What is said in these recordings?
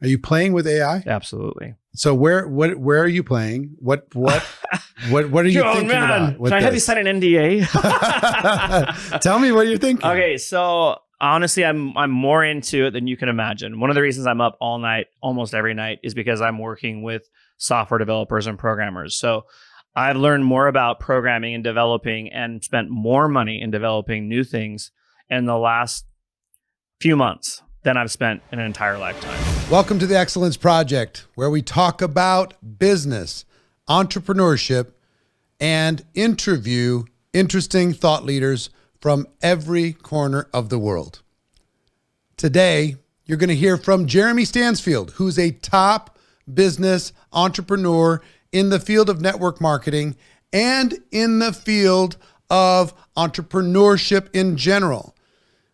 Are you playing with AI? Absolutely. So where are you playing? What are you thinking about? Can I have you sign an NDA? Tell me what you're thinking. Okay, so honestly, I'm more into it than you can imagine. One of the reasons I'm up all night, almost every night, is because I'm working with software developers and programmers. So I've learned more about programming and developing and spent more money in developing new things in the last few months than I've spent in an entire lifetime. Welcome to the Excellence Project, where we talk about business, entrepreneurship, and interview interesting thought leaders from every corner of the world. Today, you're going to hear from Jeremy Stansfield, who's a top business entrepreneur in the field of network marketing and in the field of entrepreneurship in general.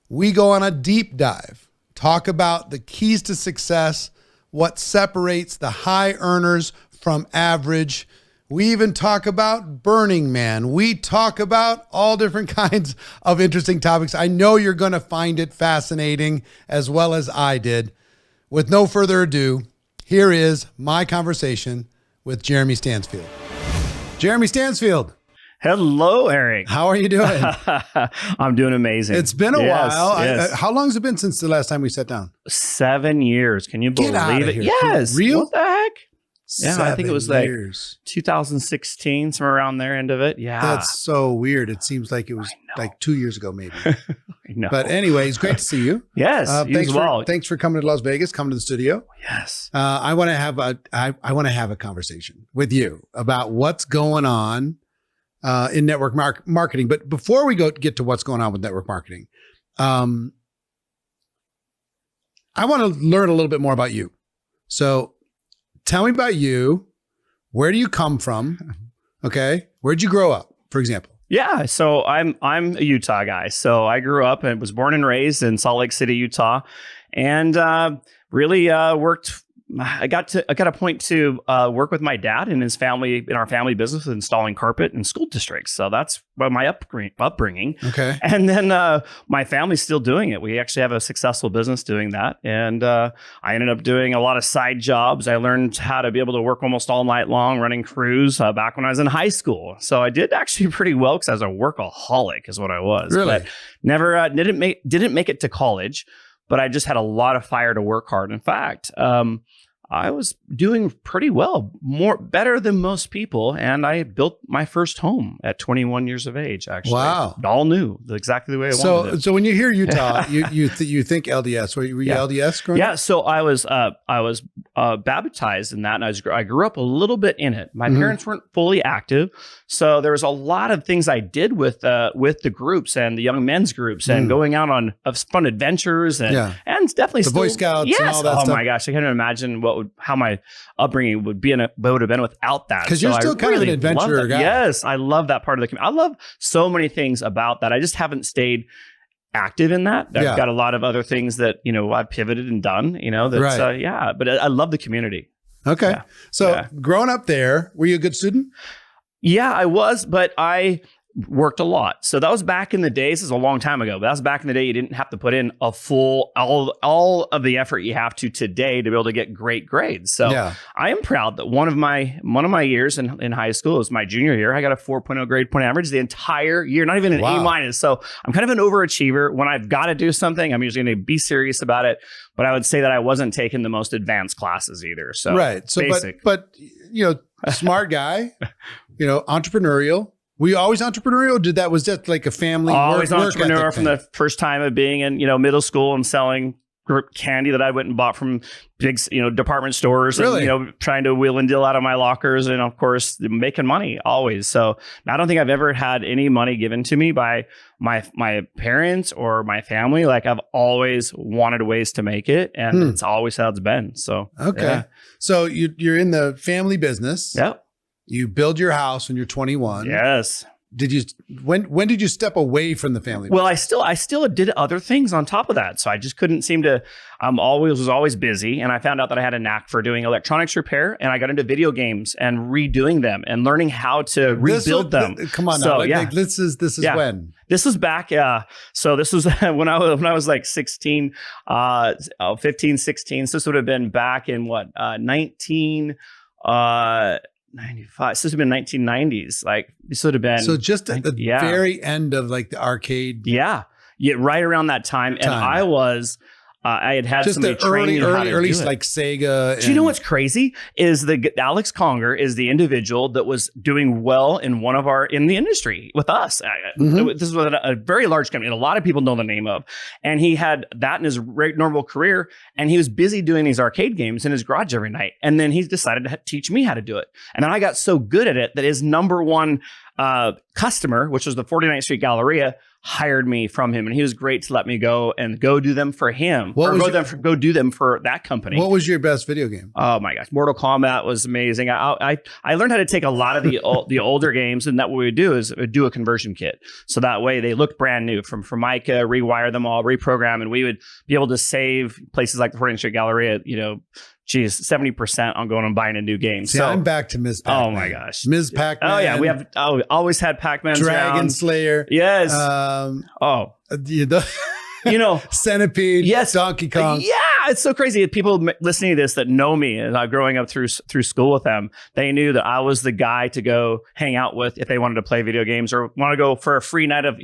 We go on a deep dive, talk about the keys to success, what separates the high earners from average. We even talk about Burning Man. We talk about all different kinds of interesting topics. I know you're going to find it fascinating as well as I did. With no further ado, here is my conversation with Jeremy Stansfield. Jeremy Stansfield. Hello, Eric. How are you doing? I'm doing amazing. It's been a while. Yes. How long has it been since the last time we sat down? 7 years. Can you believe it? Here. Yes. Real? What the heck? Yeah, 7 I think it was years. like 2016, somewhere around there, end of it. Yeah. That's so weird. It seems like it was like 2 years ago, maybe. I know. But anyway, it's great to see you. Yes. You as well. Thanks for coming to Las Vegas, coming to the studio. Yes. I want to have a conversation with you about what's going on in network marketing. But before we get to what's going on with network marketing, I want to learn a little bit more about you. So tell me about you. Where do you come from? Okay. Where'd you grow up, for example? Yeah. So I'm a Utah guy. So I grew up and was born and raised in Salt Lake City, Utah, and really worked. I got a point to work with my dad and his family in our family business of installing carpet in school districts. So that's my upbringing. Okay. And then my family's still doing it. We actually have a successful business doing that. And I ended up doing a lot of side jobs. I learned how to be able to work almost all night long running crews back when I was in high school. So I did actually pretty well because I was a workaholic is what I was. Really? But never didn't make it to college. But I just had a lot of fire to work hard. In fact, I was doing pretty well, better than most people. And I built my first home at 21 years of age, actually. Wow. All new, exactly the way I wanted it. So when you hear Utah, you think LDS. Were you LDS growing up? Yeah. So I was baptized in that. And I grew up a little bit in it. My parents weren't fully active. So there was a lot of things I did with the groups and the young men's groups and going out on fun adventures and definitely the Boy Scouts and all that stuff. Oh my gosh. I can't imagine how my upbringing would have been without that. Because you're still kind of an adventurer guy. Yes. I love that part of the community. I love so many things about that. I just haven't stayed active in that. I've got a lot of other things that, I've pivoted and done, that's, right. But I love the community. Okay. Yeah. So growing up there, were you a good student? Yeah, I was, but I worked a lot. So that was back in the days. This is a long time ago, but that was back in the day. You didn't have to put in a full, all of the effort you have to today to be able to get great grades. So I am proud that one of my years in high school was my junior year. I got a 4.0 grade point average the entire year, not even an A-. So I'm kind of an overachiever. When I've got to do something, I'm usually going to be serious about it. But I would say that I wasn't taking the most advanced classes either. So right. So basic. but smart guy, entrepreneurial. Were you always entrepreneurial? Was that like a family always work entrepreneur ethic from the first time of being in middle school and selling candy that I went and bought from big department stores. Really? And trying to wheel and deal out of my lockers and of course making money always. So I don't think I've ever had any money given to me by my parents or my family. Like I've always wanted ways to make it and it's always how it's been. So okay. So you're in the family business. Yep. You build your house when you're 21. Yes. when did you step away from the family? Well, I still did other things on top of that. So I just couldn't seem to, was always busy. And I found out that I had a knack for doing electronics repair, and I got into video games and redoing them and learning how to rebuild them. Come on now. Like, this is when? This was back, so this was when I was like 16, 15, 16. So this would have been back in 95. So this would have been 1990s. Like this would have been. So just at the very end of like the arcade. Yeah, right around that time. And I was. I had just somebody train me how to do early it. like Sega. Do you know what's crazy is Alex Conger is the individual that was doing well in in the industry with us. This was a very large company, and a lot of people know the name of. And he had that in his normal career, and he was busy doing these arcade games in his garage every night. And then he decided to teach me how to do it. And then I got so good at it that his number one customer, which was the 49th Street Galleria, hired me from him, and he was great to let me go do them for him. Go do them for that company. What was your best video game? Oh my gosh, Mortal Kombat was amazing. I learned how to take a lot of the older games, and that what we would do is do a conversion kit, so that way they looked brand new from Formica, rewire them all, reprogram, and we would be able to save places like the 49th Street Galleria, 70% on going and buying a new game. See, I'm back to Ms. Pac-Man. Oh my gosh. Ms. Pac-Man. Oh yeah, we have always had Pac-Man's Dragon around. Slayer. Yes. Centipede. Yes. Donkey Kong. Yeah, it's so crazy. People listening to this that know me and growing up through school with them, they knew that I was the guy to go hang out with if they wanted to play video games or want to go for a free night of,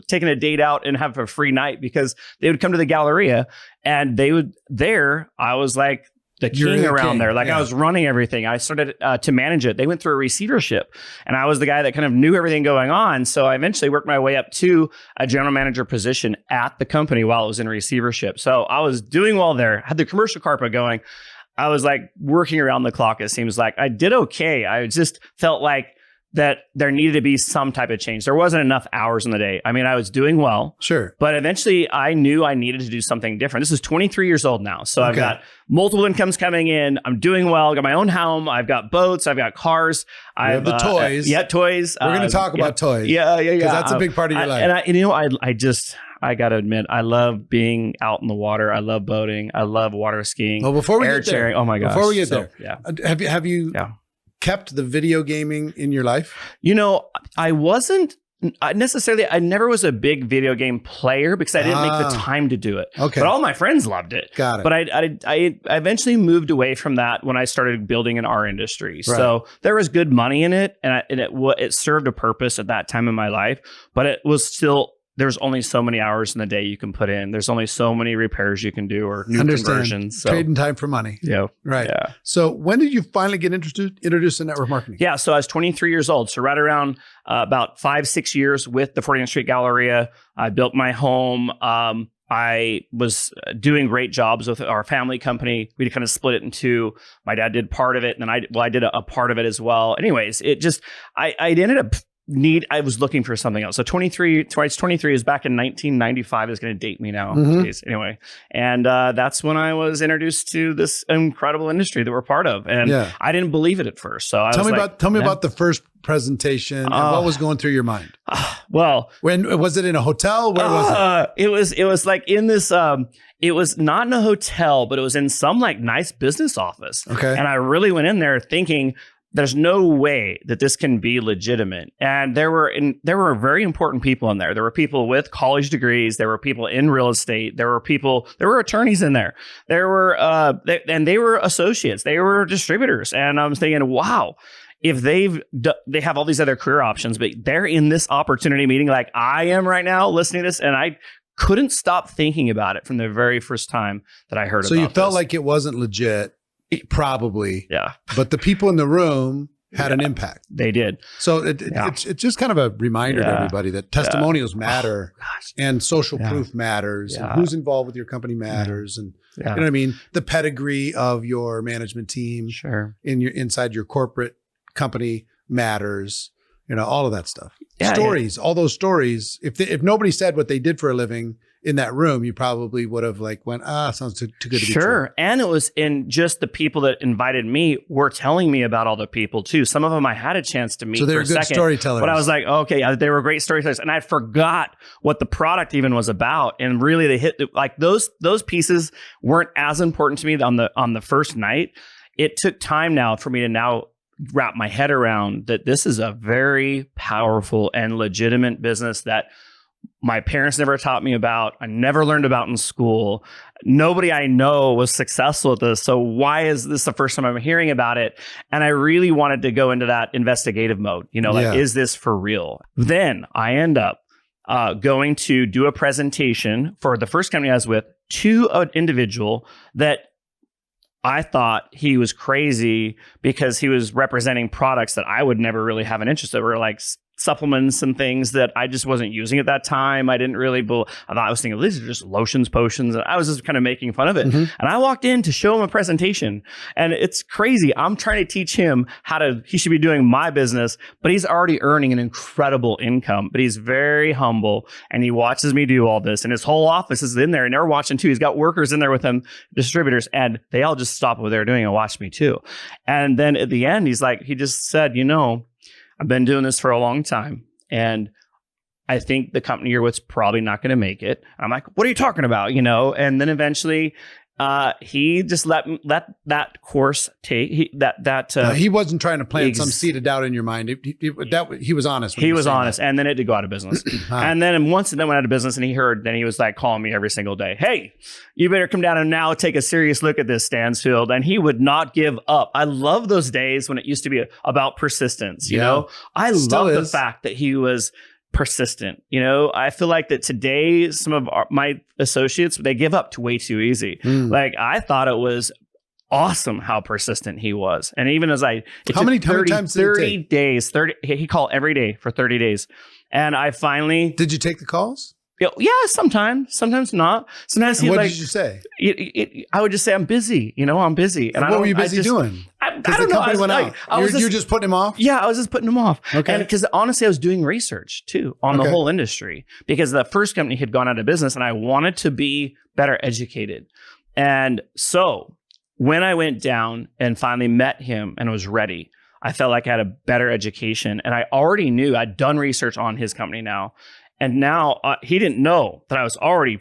taking a date out and have a free night, because they would come to the Galleria and I was like the king around there. Like I was running everything. I started to manage it. They went through a receivership, and I was the guy that kind of knew everything going on. So I eventually worked my way up to a general manager position at the company while it was in receivership. So I was doing well there, had the commercial carpet going. I was like working around the clock. It seems like I did okay. I just felt like that there needed to be some type of change. There wasn't enough hours in the day. I mean, I was doing well. Sure. But eventually I knew I needed to do something different. This is 23 years old now. So I've got multiple incomes coming in. I'm doing well. I got my own home. I've got boats. I've got cars. I have the toys. Toys. We're going to talk about toys. Yeah. Because that's a big part of your life. And I got to admit, I love being out in the water. I love boating. I love water skiing. Well, before we get there, chairing. Oh my gosh. Before we get there, have you Yeah. kept the video gaming in your life? I wasn't necessarily, I never was a big video game player because I didn't make the time to do it. Okay. But all my friends loved it. Got it. But I eventually moved away from that when I started building in our industry. Right. So there was good money in it, and it served a purpose at that time in my life, but it was still, there's only so many hours in the day you can put in. There's only so many repairs you can do or new conversions. So. Trading time for money. Yeah. Right. Yeah. So when did you finally get introduced to network marketing? Yeah. So I was 23 years old. So right around about 5-6 years with the 49th Street Galleria. I built my home. I was doing great jobs with our family company. We kind of split it in two. My dad did part of it, and then I did a part of it as well. Anyways, I ended up I was looking for something else. So 23 is back in 1995 is going to date me now. Jeez. Anyway. And that's when I was introduced to this incredible industry that we're part of. And I didn't believe it at first. So tell me about the first presentation and what was going through your mind. Well, when was it in a hotel? Where was it? It was like in this, it was not in a hotel, but it was in some like nice business office. Okay. And I really went in there thinking, there's no way that this can be legitimate. And there were very important people in there. There were people with college degrees. There were people in real estate. There were attorneys in there. There were, they were associates. They were distributors. And I was thinking, wow, if they have all these other career options, but they're in this opportunity meeting like I am right now listening to this. And I couldn't stop thinking about it from the very first time that I heard about it. So you felt like it wasn't legit. Probably. Yeah. But the people in the room had an impact. They did. So it's just kind of a reminder to everybody that testimonials matter and social proof matters and who's involved with your company matters. And you know what I mean? The pedigree of your management team inside your corporate company matters. All of that stuff. Stories, all those stories. If nobody said what they did for a living in that room, you probably would have like went, sounds too good to be true. Sure. And it was in just the people that invited me were telling me about all the people too. Some of them I had a chance to meet. So they for were a good second, storytellers. but I was like, okay, they were great storytellers. And I forgot what the product even was about. And really they hit like those pieces weren't as important to me on the first night. It took time now for me to now wrap my head around that this is a very powerful and legitimate business that my parents never taught me about. I never learned about in school. Nobody I know was successful at this. So why is this the first time I'm hearing about it? And I really wanted to go into that investigative mode. Is this for real? Then I end up going to do a presentation for the first company I was with to an individual that I thought he was crazy because he was representing products that I would never really have an interest in. Were like supplements and things that I just wasn't using at that time. I didn't really, I was thinking, these are just lotions, potions. And I was just kind of making fun of it. Mm-hmm. And I walked in to show him a presentation and it's crazy. I'm trying to teach him he should be doing my business, but he's already earning an incredible income, but he's very humble and he watches me do all this and his whole office is in there and they're watching too. He's got workers in there with him, distributors, and they all just stop what they're doing and watch me too. And then at the end, he just said, I've been doing this for a long time and I think the company you're with's probably not going to make it. I'm like, what are you talking about? And then eventually he just let that course take he wasn't trying to plant some seed of doubt in your mind. He was honest. He was honest. And then it did go out of business. And then once it went out of business and then he was like calling me every single day. Hey, you better come down and now take a serious look at this, Stansfield. And he would not give up. I love those days when it used to be about persistence. I love the fact that he was persistent. I feel like that today, some of my associates, they give up way too easy. Like I thought it was awesome how persistent he was. And even as how many times did 30 days, he called every day for 30 days. And I finally, did you take the calls? Yeah, sometimes not. Sometimes what did you say? I would just say, I'm busy. I'm busy. And what were you busy doing? I don't know. You're just putting him off? Yeah, I was just putting him off. Okay. And because honestly, I was doing research too on the whole industry because the first company had gone out of business and I wanted to be better educated. And so when I went down and finally met him and was ready, I felt like I had a better education. And I already knew I'd done research on his company now. And now he didn't know that I was already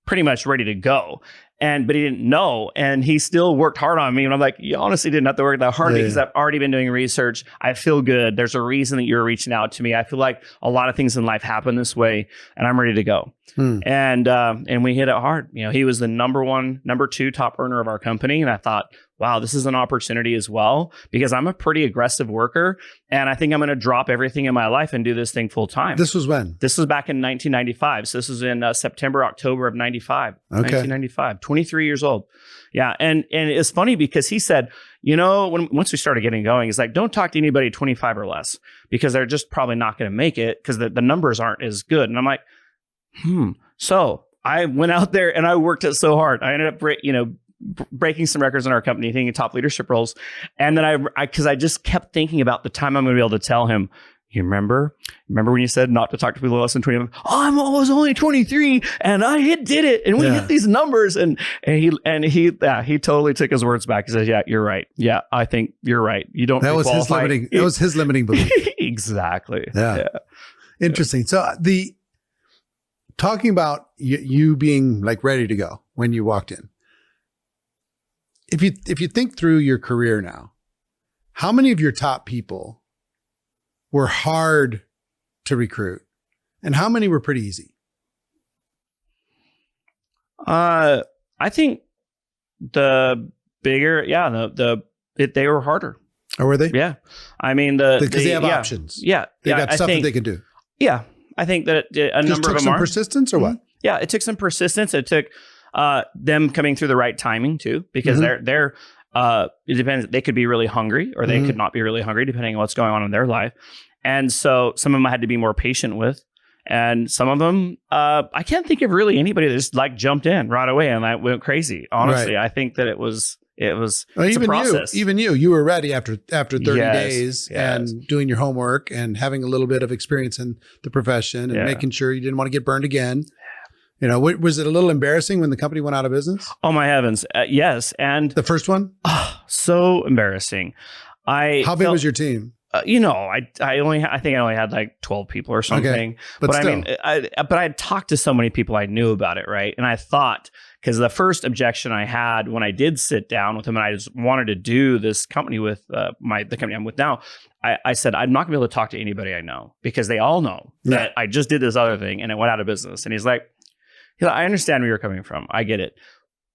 pretty much ready to go. But he didn't know. And he still worked hard on me. And I'm like, you honestly didn't have to work that hard because I've already been doing research. I feel good. There's a reason that you're reaching out to me. I feel like a lot of things in life happen this way and I'm ready to go. And we hit it hard. He was the number 2 top earner of our company. And I thought, wow, this is an opportunity as well, because I'm a pretty aggressive worker. And I think I'm going to drop everything in my life and do this thing full time. This was when? This was back in 1995. So this was in September, October of 95, 1995, 23 years old. Yeah. And it's funny because he said, once we started getting going, he's like, don't talk to anybody 25 or less because they're just probably not going to make it because the numbers aren't as good. And I'm like, So I went out there and I worked it so hard. I ended up, breaking some records in our company, taking top leadership roles. And then because I just kept thinking about the time I'm going to be able to tell him, you remember when you said not to talk to people less than 20? I was only 23 and I did it. And we hit these numbers. And he totally took his words back. He says, yeah, you're right. Yeah, I think you're right. You don't That was his limiting belief. Exactly. Yeah. Interesting. So talking about you being like ready to go when you walked in. If you think through your career now, how many of your top people were hard to recruit and how many were pretty easy? I think the bigger, they were harder. Oh, were they? Yeah. I mean, because they have options. Yeah. They got stuff that they can do. Yeah. I think that a number of them took some persistence or what? Yeah. It took some persistence. It took them coming through the right timing too, because they're it depends. They could be really hungry or they could not be really hungry depending on what's going on in their life. And so some of them I had to be more patient with. And some of them, I can't think of really anybody that just like jumped in right away and I went crazy. Honestly, I think that it was even a process. You were ready after 30 days and doing your homework and having a little bit of experience in the profession and making sure you didn't want to get burned again. You know, was it a little embarrassing when the company went out of business? Oh my heavens. Yes. And The first one? so embarrassing. How big was your team? I think I only had like 12 people or something. Okay. But I mean, but I had talked to so many people I knew about it, right? And I thought, because the first objection I had when I did sit down with him and I just wanted to do this company with the company I'm with now, I said, I'm not gonna be able to talk to anybody I know because they all know that I just did this other thing and it went out of business. And he's like, I understand where you're coming from. I get it.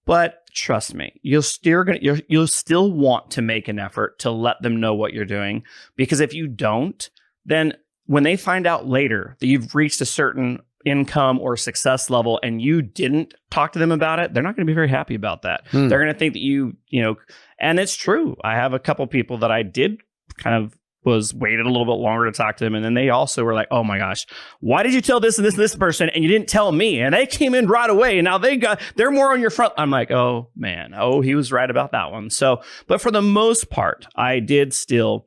But trust me, you'll still want to make an effort to let them know what you're doing. Because if you don't, then when they find out later that you've reached a certain income or success level and you didn't talk to them about it, they're not going to be very happy about that. They're going to think that and it's true. I have a couple people that I did kind of waited a little bit longer to talk to them. And then they also were like, oh my gosh, why did you tell this and this and this person and you didn't tell me? And they came in right away and now they're more on your front. I'm like, oh man, he was right about that one. So, but for the most part, I did still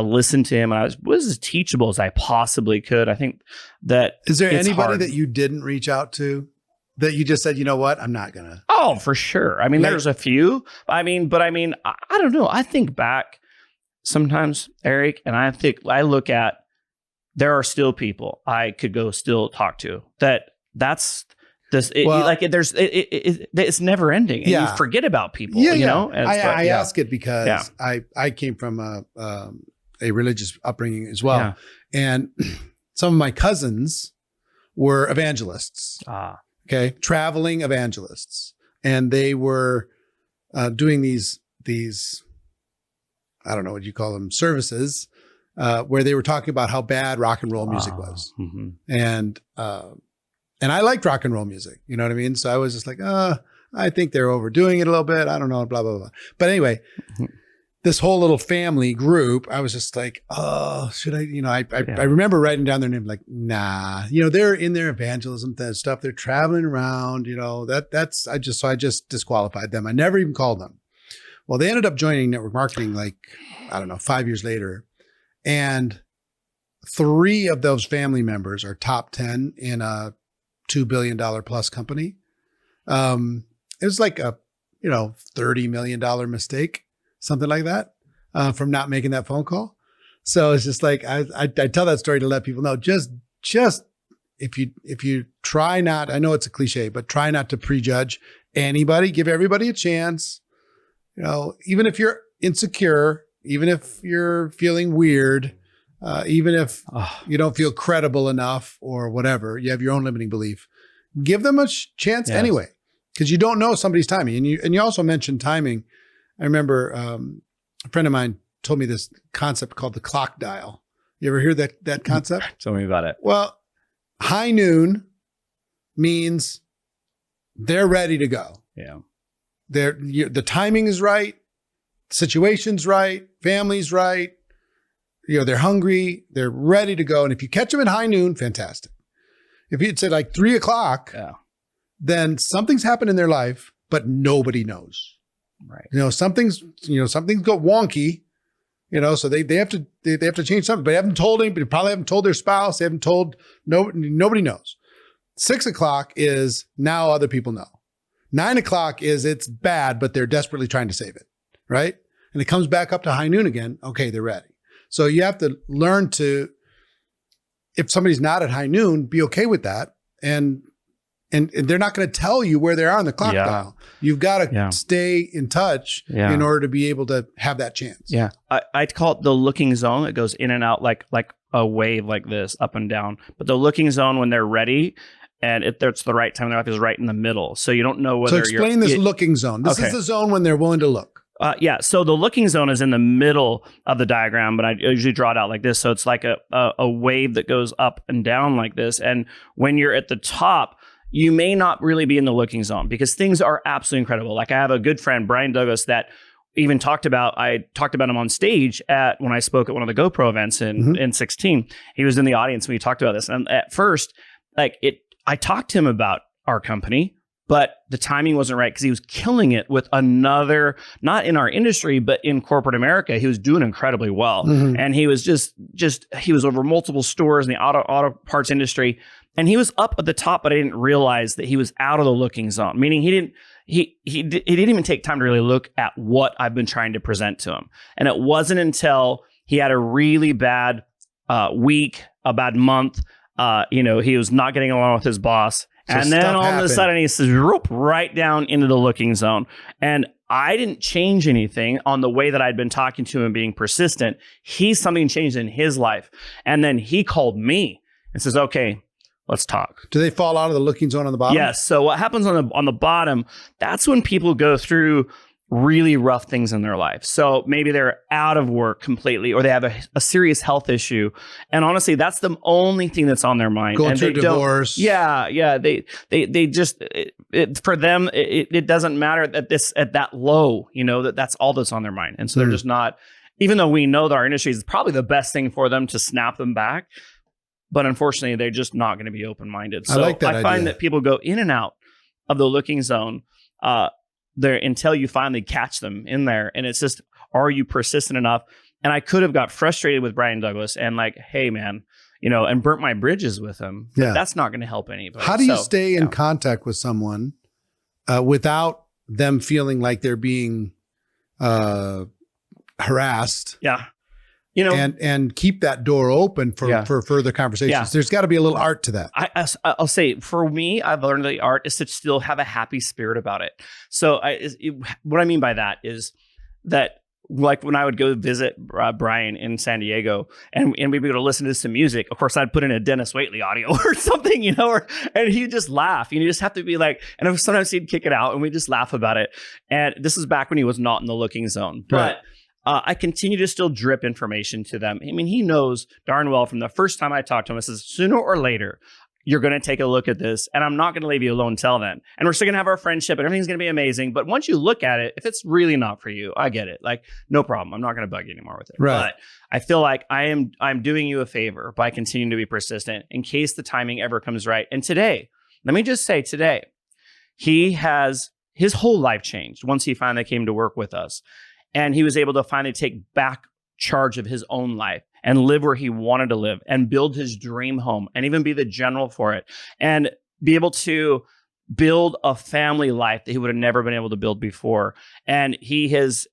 listen to him. And I was as teachable as I possibly could. I think that is there anybody that you didn't reach out to that you just said, you know what, I'm not gonna? Oh, for sure. I mean, there's a few. I don't know. I think back sometimes, Eric, and I look at, there are still people I could go still talk to that's this, it's never ending. And you forget about people, you know? I ask it because I came from a religious upbringing as well. Yeah. And some of my cousins were evangelists, traveling evangelists. And they were doing these, I don't know what you call them, services, where they were talking about how bad rock and roll music was. Mm-hmm. And I liked rock and roll music, you know what I mean? So I was just like, I think they're overdoing it a little bit. I don't know, blah, blah, blah. But anyway, this whole little family group, I was just like, should I, I remember writing down their name, like, nah, they're in their evangelism stuff. They're traveling around, I just disqualified them. I never even called them. Well, they ended up joining network marketing, 5 years later. And 3 of those family members are top 10 in a $2 billion plus company. It was like a, $30 million mistake, something like that, from not making that phone call. So it's just like, I tell that story to let people know, just if you try not, I know it's a cliche, but try not to prejudge anybody, give everybody a chance. Even if you're insecure, even if you're feeling weird, even if you don't feel credible enough or whatever, you have your own limiting belief, give them a chance anyway, because you don't know somebody's timing. And you also mentioned timing. I remember a friend of mine told me this concept called the clock dial. You ever hear that concept? Tell me about it. Well, high noon means they're ready to go. Yeah. The timing is right, situation's right, family's right. They're hungry, they're ready to go. And if you catch them at high noon, fantastic. If you'd say like 3 o'clock, then something's happened in their life, but nobody knows. Right. Something's go wonky. So they have to change something, but they haven't told anybody. Probably haven't told their spouse. They haven't told nobody knows. 6 o'clock is now other people know. 9 o'clock is it's bad, but they're desperately trying to save it, right? And it comes back up to high noon again. Okay, they're ready. So you have to learn to, if somebody's not at high noon, be okay with that. And they're not going to tell you where they are on the clock dial. You've got to stay in touch in order to be able to have that chance. Yeah. I call it the looking zone. It goes in and out like a wave like this, up and down. But the looking zone, when they're ready, and it's the right time in their life, is right in the middle. So you don't know whether you're... So explain this looking zone. This is the zone when they're willing to look. So the looking zone is in the middle of the diagram, but I usually draw it out like this. So it's like a wave that goes up and down like this. And when you're at the top, you may not really be in the looking zone because things are absolutely incredible. Like I have a good friend, Brian Douglas, that even I talked about him on stage when I spoke at one of the GoPro events in 16. He was in the audience when we talked about this. And at first, I talked to him about our company, but the timing wasn't right because he was killing it with another, not in our industry, but in corporate America. He was doing incredibly well. And he was he was over multiple stores in the auto parts industry. And he was up at the top, but I didn't realize that he was out of the looking zone, meaning he didn't even take time to really look at what I've been trying to present to him. And it wasn't until he had a really bad week, a bad month, he was not getting along with his boss. So and then all of a sudden he says, right down into the looking zone. And I didn't change anything on the way that I'd been talking to him, being persistent. Something changed in his life. And then he called me and says, okay, let's talk. Do they fall out of the looking zone on the bottom? Yes. So what happens on the bottom, that's when people go through really rough things in their life. So maybe they're out of work completely, or they have a serious health issue. And honestly, that's the only thing that's on their mind. Going through divorce. Yeah. They just, for them, it doesn't matter at that low, that's all that's on their mind. And so they're just not, even though we know that our industry is probably the best thing for them to snap them back, but unfortunately, they're just not going to be open-minded. So I find that people go in and out of the looking zone there until you finally catch them in there. And it's just, are you persistent enough? And I could have got frustrated with Brian Douglas and like, hey, man, and burnt my bridges with him. Yeah. That's not going to help anybody. How do you stay in contact with someone without them feeling like they're being harassed? Yeah. And keep that door open for further conversations. Yeah. There's got to be a little art to that. I'll say, for me, I've learned the art is to still have a happy spirit about it. So what I mean by that is that, like when I would go visit Brian in San Diego and we'd be able to listen to some music, of course, I'd put in a Dennis Waitley audio or something, and he'd just laugh. You just have to be like, and sometimes he'd kick it out and we'd just laugh about it. And this is back when he was not in the looking zone. But I continue to still drip information to them. I mean, he knows darn well from the first time I talked to him, I says, sooner or later, you're going to take a look at this and I'm not going to leave you alone till then. And we're still going to have our friendship and everything's going to be amazing. But once you look at it, if it's really not for you, I get it. Like, no problem. I'm not going to bug you anymore with it. Right. But I feel like I'm doing you a favor by continuing to be persistent in case the timing ever comes right. And today, let me just say today, his whole life changed once he finally came to work with us. And he was able to finally take back charge of his own life and live where he wanted to live and build his dream home and even be the general for it and be able to build a family life that he would have never been able to build before. And he has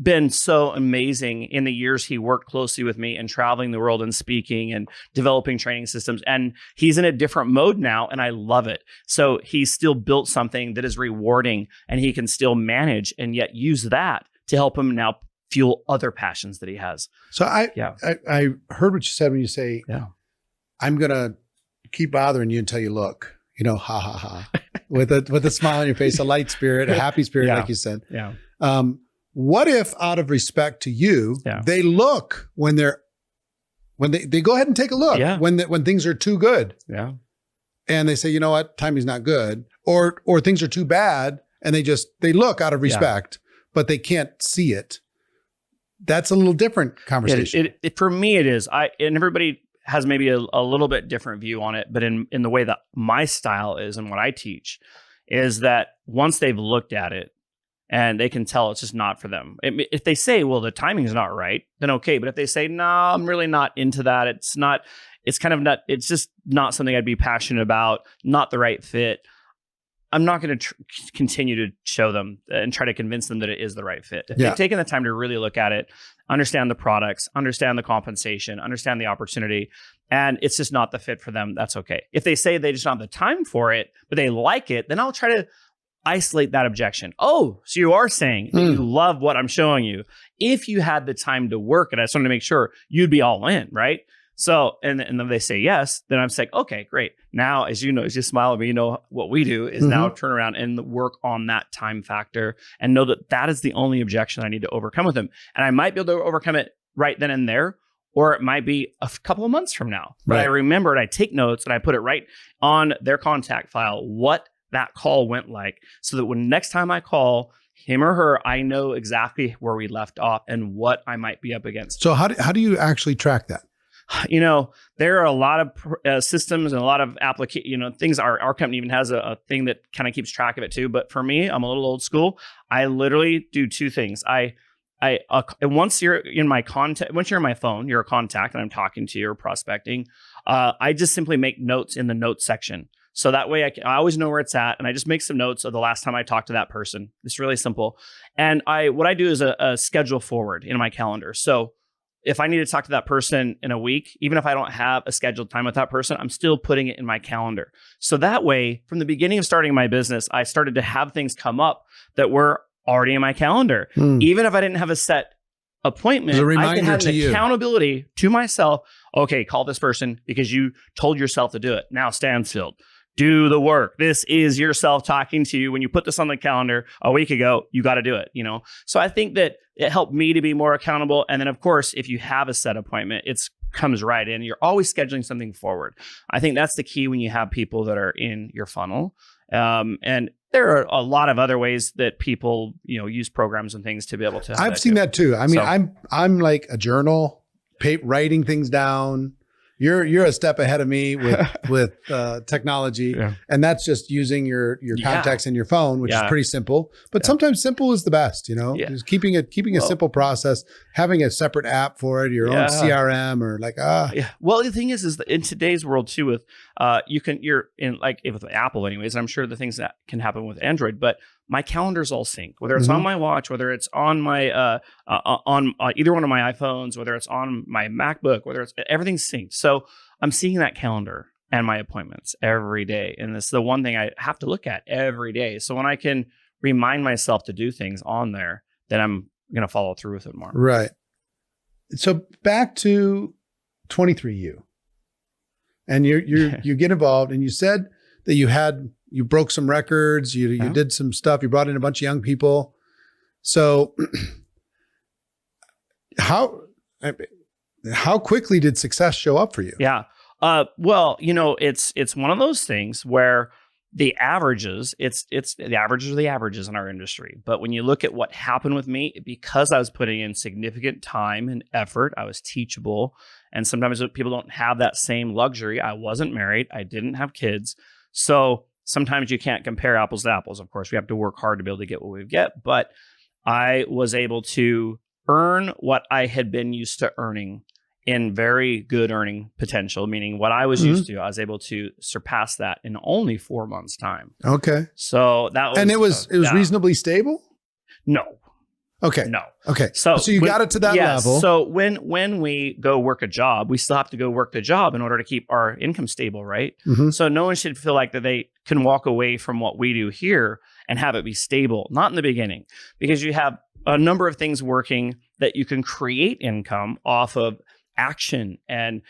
been so amazing in the years he worked closely with me and traveling the world and speaking and developing training systems. And he's in a different mode now, and I love it. So he's still built something that is rewarding and he can still manage and yet use that to help him now fuel other passions that he has. So I heard what you said when you say, I'm going to keep bothering you until you look, ha ha ha, with a smile on your face, a light spirit, a happy spirit, like you said. Yeah. What if out of respect to you, they look when they go ahead and take a look when things are too good. Yeah. And they say, you know what, timing's not good, or things are too bad. And they look out of respect. But they can't see it. That's a little different conversation. For me, it is. And everybody has maybe a little bit different view on it. But in the way that my style is and what I teach is that once they've looked at it and they can tell it's just not for them. If they say, well, the timing is not right, then okay. But if they say, no, I'm really not into that. It's just not something I'd be passionate about, not the right fit. I'm not going to continue to show them and try to convince them that it is the right fit. If they've taken the time to really look at it, understand the products, understand the compensation, understand the opportunity, and it's just not the fit for them, that's okay. If they say they just don't have the time for it, but they like it, then I'll try to isolate that objection. Oh, so you are saying that you love what I'm showing you. If you had the time to work, and I just wanted to make sure you'd be all in, right? So, and then they say yes, then I'm just like, okay, great. Now, as you smile at me, what we do is now turn around and work on that time factor and know that is the only objection I need to overcome with them. And I might be able to overcome it right then and there, or it might be a couple of months from now. But I remember and I take notes and I put it right on their contact file, what that call went like, so that when next time I call him or her, I know exactly where we left off and what I might be up against. So how do you actually track that? There are a lot of systems and a lot of things. Our company even has a thing that kind of keeps track of it too. But for me, I'm a little old school. I literally do two things. Once you're in my phone, you're a contact and I'm talking to you or prospecting. I just simply make notes in the notes section. So that way I always know where it's at. And I just make some notes of the last time I talked to that person. It's really simple. And what I do is a schedule forward in my calendar. So if I need to talk to that person in a week, even if I don't have a scheduled time with that person, I'm still putting it in my calendar. So that way, from the beginning of starting my business, I started to have things come up that were already in my calendar. Even if I didn't have a set appointment, I can have an accountability to myself. Okay, call this person because you told yourself to do it. Now, Stansfield, do the work. This is yourself talking to you. When you put this on the calendar a week ago, you got to do it, So I think that it helped me to be more accountable. And then, of course, if you have a set appointment, it comes right in. You're always scheduling something forward. I think that's the key when you have people that are in your funnel. And there are a lot of other ways that people, use programs and things to be able to. I've seen that too. I mean, I'm like a journal, writing things down. You're a step ahead of me with technology, and that's just using your contacts in your phone, which is pretty simple. But sometimes simple is the best, Just keeping a simple process, having a separate app for it, your own CRM, or Well, the thing is that in today's world too, with you're in with Apple, anyways. I'm sure the things that can happen with Android, but my calendar's all synced, whether it's on my watch, whether it's on my on either one of my iPhones, whether it's on my MacBook, everything's synced. So I'm seeing that calendar and my appointments every day, and it's the one thing I have to look at every day. So when I can remind myself to do things on there, then I'm going to follow through with it more. Right. So back to 23U, and you get involved, and you said that you broke some records, you did some stuff, you brought in a bunch of young people. So how quickly did success show up for you? Yeah. Well, it's one of those things where the averages, the averages are the averages in our industry. But when you look at what happened with me, because I was putting in significant time and effort, I was teachable. And sometimes people don't have that same luxury. I wasn't married. I didn't have kids. So sometimes you can't compare apples to apples. Of course, we have to work hard to be able to get what we get. But I was able to earn what I had been used to earning in very good earning potential, meaning what I was used to. I was able to surpass that in only 4 months' time. Okay. So that was... And it was reasonably stable? No. Okay. No. Okay. So you got it to that level. So when we go work a job, we still have to go work the job in order to keep our income stable, right? So no one should feel like that they can walk away from what we do here and have it be stable. Not in the beginning, because you have a number of things working that you can create income off of action and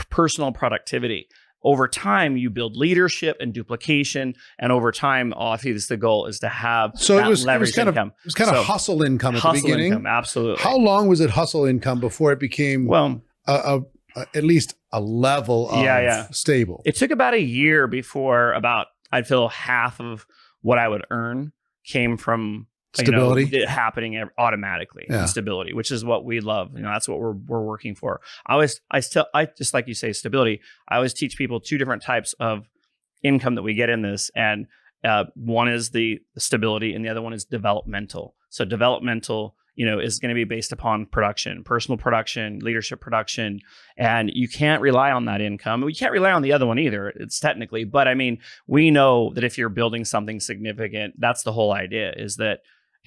personal productivity. Over time, you build leadership and duplication, and over time, obviously, the goal is to have leverage income. It was kind of hustle income at the beginning. Income, absolutely. How long was it hustle income before it became at least a level of stable? It took about a year before I'd feel half of what I would earn came from stability, it happening automatically. Stability, which is what we love. That's what we're working for. I just like you say, stability. I always teach people two different types of income that we get in this, and one is the stability, and the other one is developmental. So developmental, is going to be based upon production, personal production, leadership production, and you can't rely on that income. You can't rely on the other one either. It's technically, but I mean, we know that if you're building something significant, that's the whole idea, is that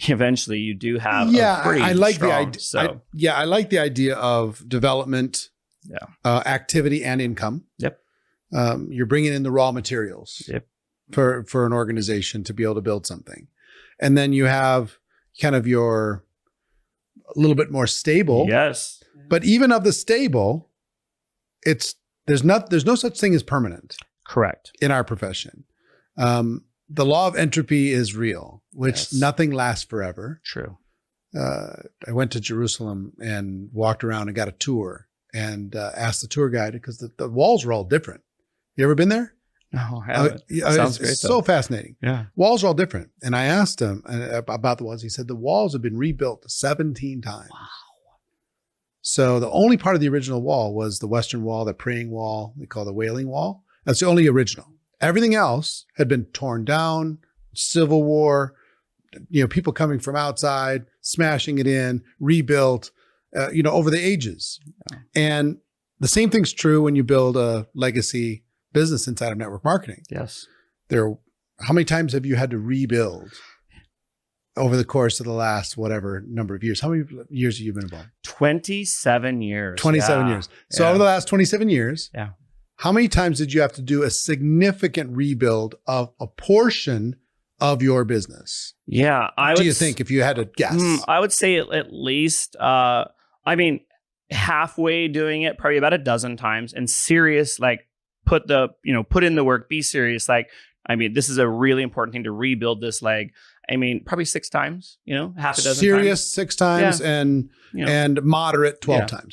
eventually you do have I like the idea. I like the idea of development, activity, and income. Yep. You're bringing in the raw materials for an organization to be able to build something, and then you have kind of your a little bit more stable. Yes. But even of the stable, there's no such thing as permanent. Correct. In our profession. The law of entropy is real, which nothing lasts forever. True. I went to Jerusalem and walked around and got a tour and asked the tour guide, because the walls were all different. You ever been there? No, I haven't. Sounds great. So fascinating. Yeah. Walls are all different. And I asked him about the walls. He said the walls have been rebuilt 17 times. Wow. So the only part of the original wall was the western wall, the praying wall, they call the wailing wall. That's the only original. Everything else had been torn down, civil war, people coming from outside, smashing it in, rebuilt, over the ages. Yeah. And the same thing's true when you build a legacy business inside of network marketing. Yes. How many times have you had to rebuild over the course of the last whatever number of years? How many years have you been involved? 27 years. 27 years. So over the last 27 years, yeah. How many times did you have to do a significant rebuild of a portion of your business? Yeah. What do you think if you had to guess? I would say at least, halfway doing it, probably about a dozen times, and serious, like put in the work, be serious. Like, this is a really important thing to rebuild this leg. Probably 6 times, half a dozen serious times. 6 times and moderate 12 times.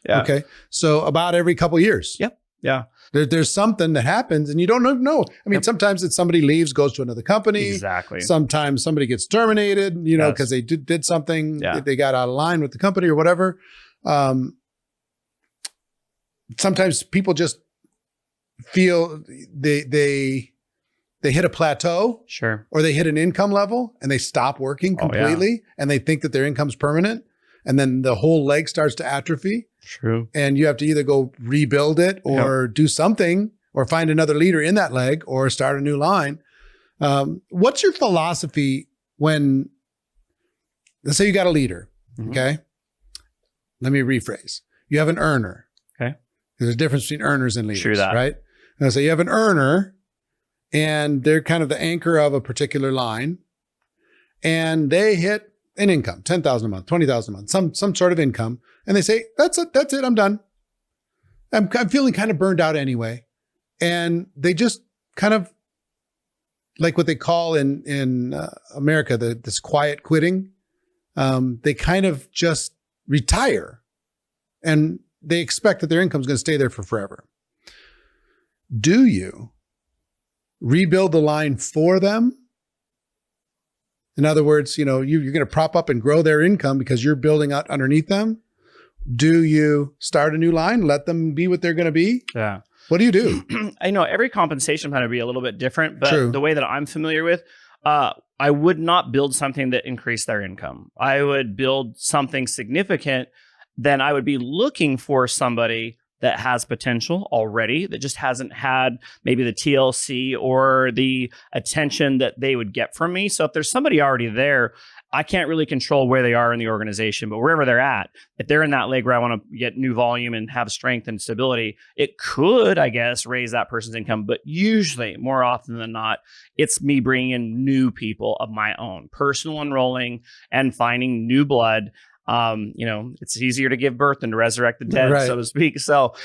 Yeah. Okay. So about every couple of years. Yep. Yeah. There's something that happens and you don't know. Sometimes it's somebody leaves, goes to another company. Exactly. Sometimes somebody gets terminated, because they did something, they got out of line with the company or whatever. Sometimes people just feel they hit a plateau, sure, or they hit an income level and they stop working completely, and they think that their income's permanent, and then the whole leg starts to atrophy. True. And you have to either go rebuild it or do something, or find another leader in that leg, or start a new line. What's your philosophy when, let's say you got a leader, okay? Let me rephrase. You have an earner. Okay. There's a difference between earners and leaders, True that. Right? And so you have an earner, and they're kind of the anchor of a particular line, and they hit an income, $10,000 a month, $20,000 a month, some sort of income, and they say, "That's it, I'm done. I'm feeling kind of burned out anyway," and they just kind of, like what they call in America, this quiet quitting. They kind of just retire, and they expect that their income is going to stay there for forever. Do you rebuild the line for them? In other words, you're going to prop up and grow their income because you're building out underneath them. Do you start a new line, let them be what they're going to be? Yeah. What do you do? I know every compensation plan would be a little bit different, but True. The way that I'm familiar with, I would not build something that increased their income. I would build something significant. Then I would be looking for somebody that has potential already, that just hasn't had maybe the TLC or the attention that they would get from me. So if there's somebody already there, I can't really control where they are in the organization, but wherever they're at, if they're in that leg where I want to get new volume and have strength and stability, it could, I guess, raise that person's income. But usually, more often than not, it's me bringing in new people of my own, personal enrolling and finding new blood. It's easier to give birth than to resurrect the dead, right, so to speak. So,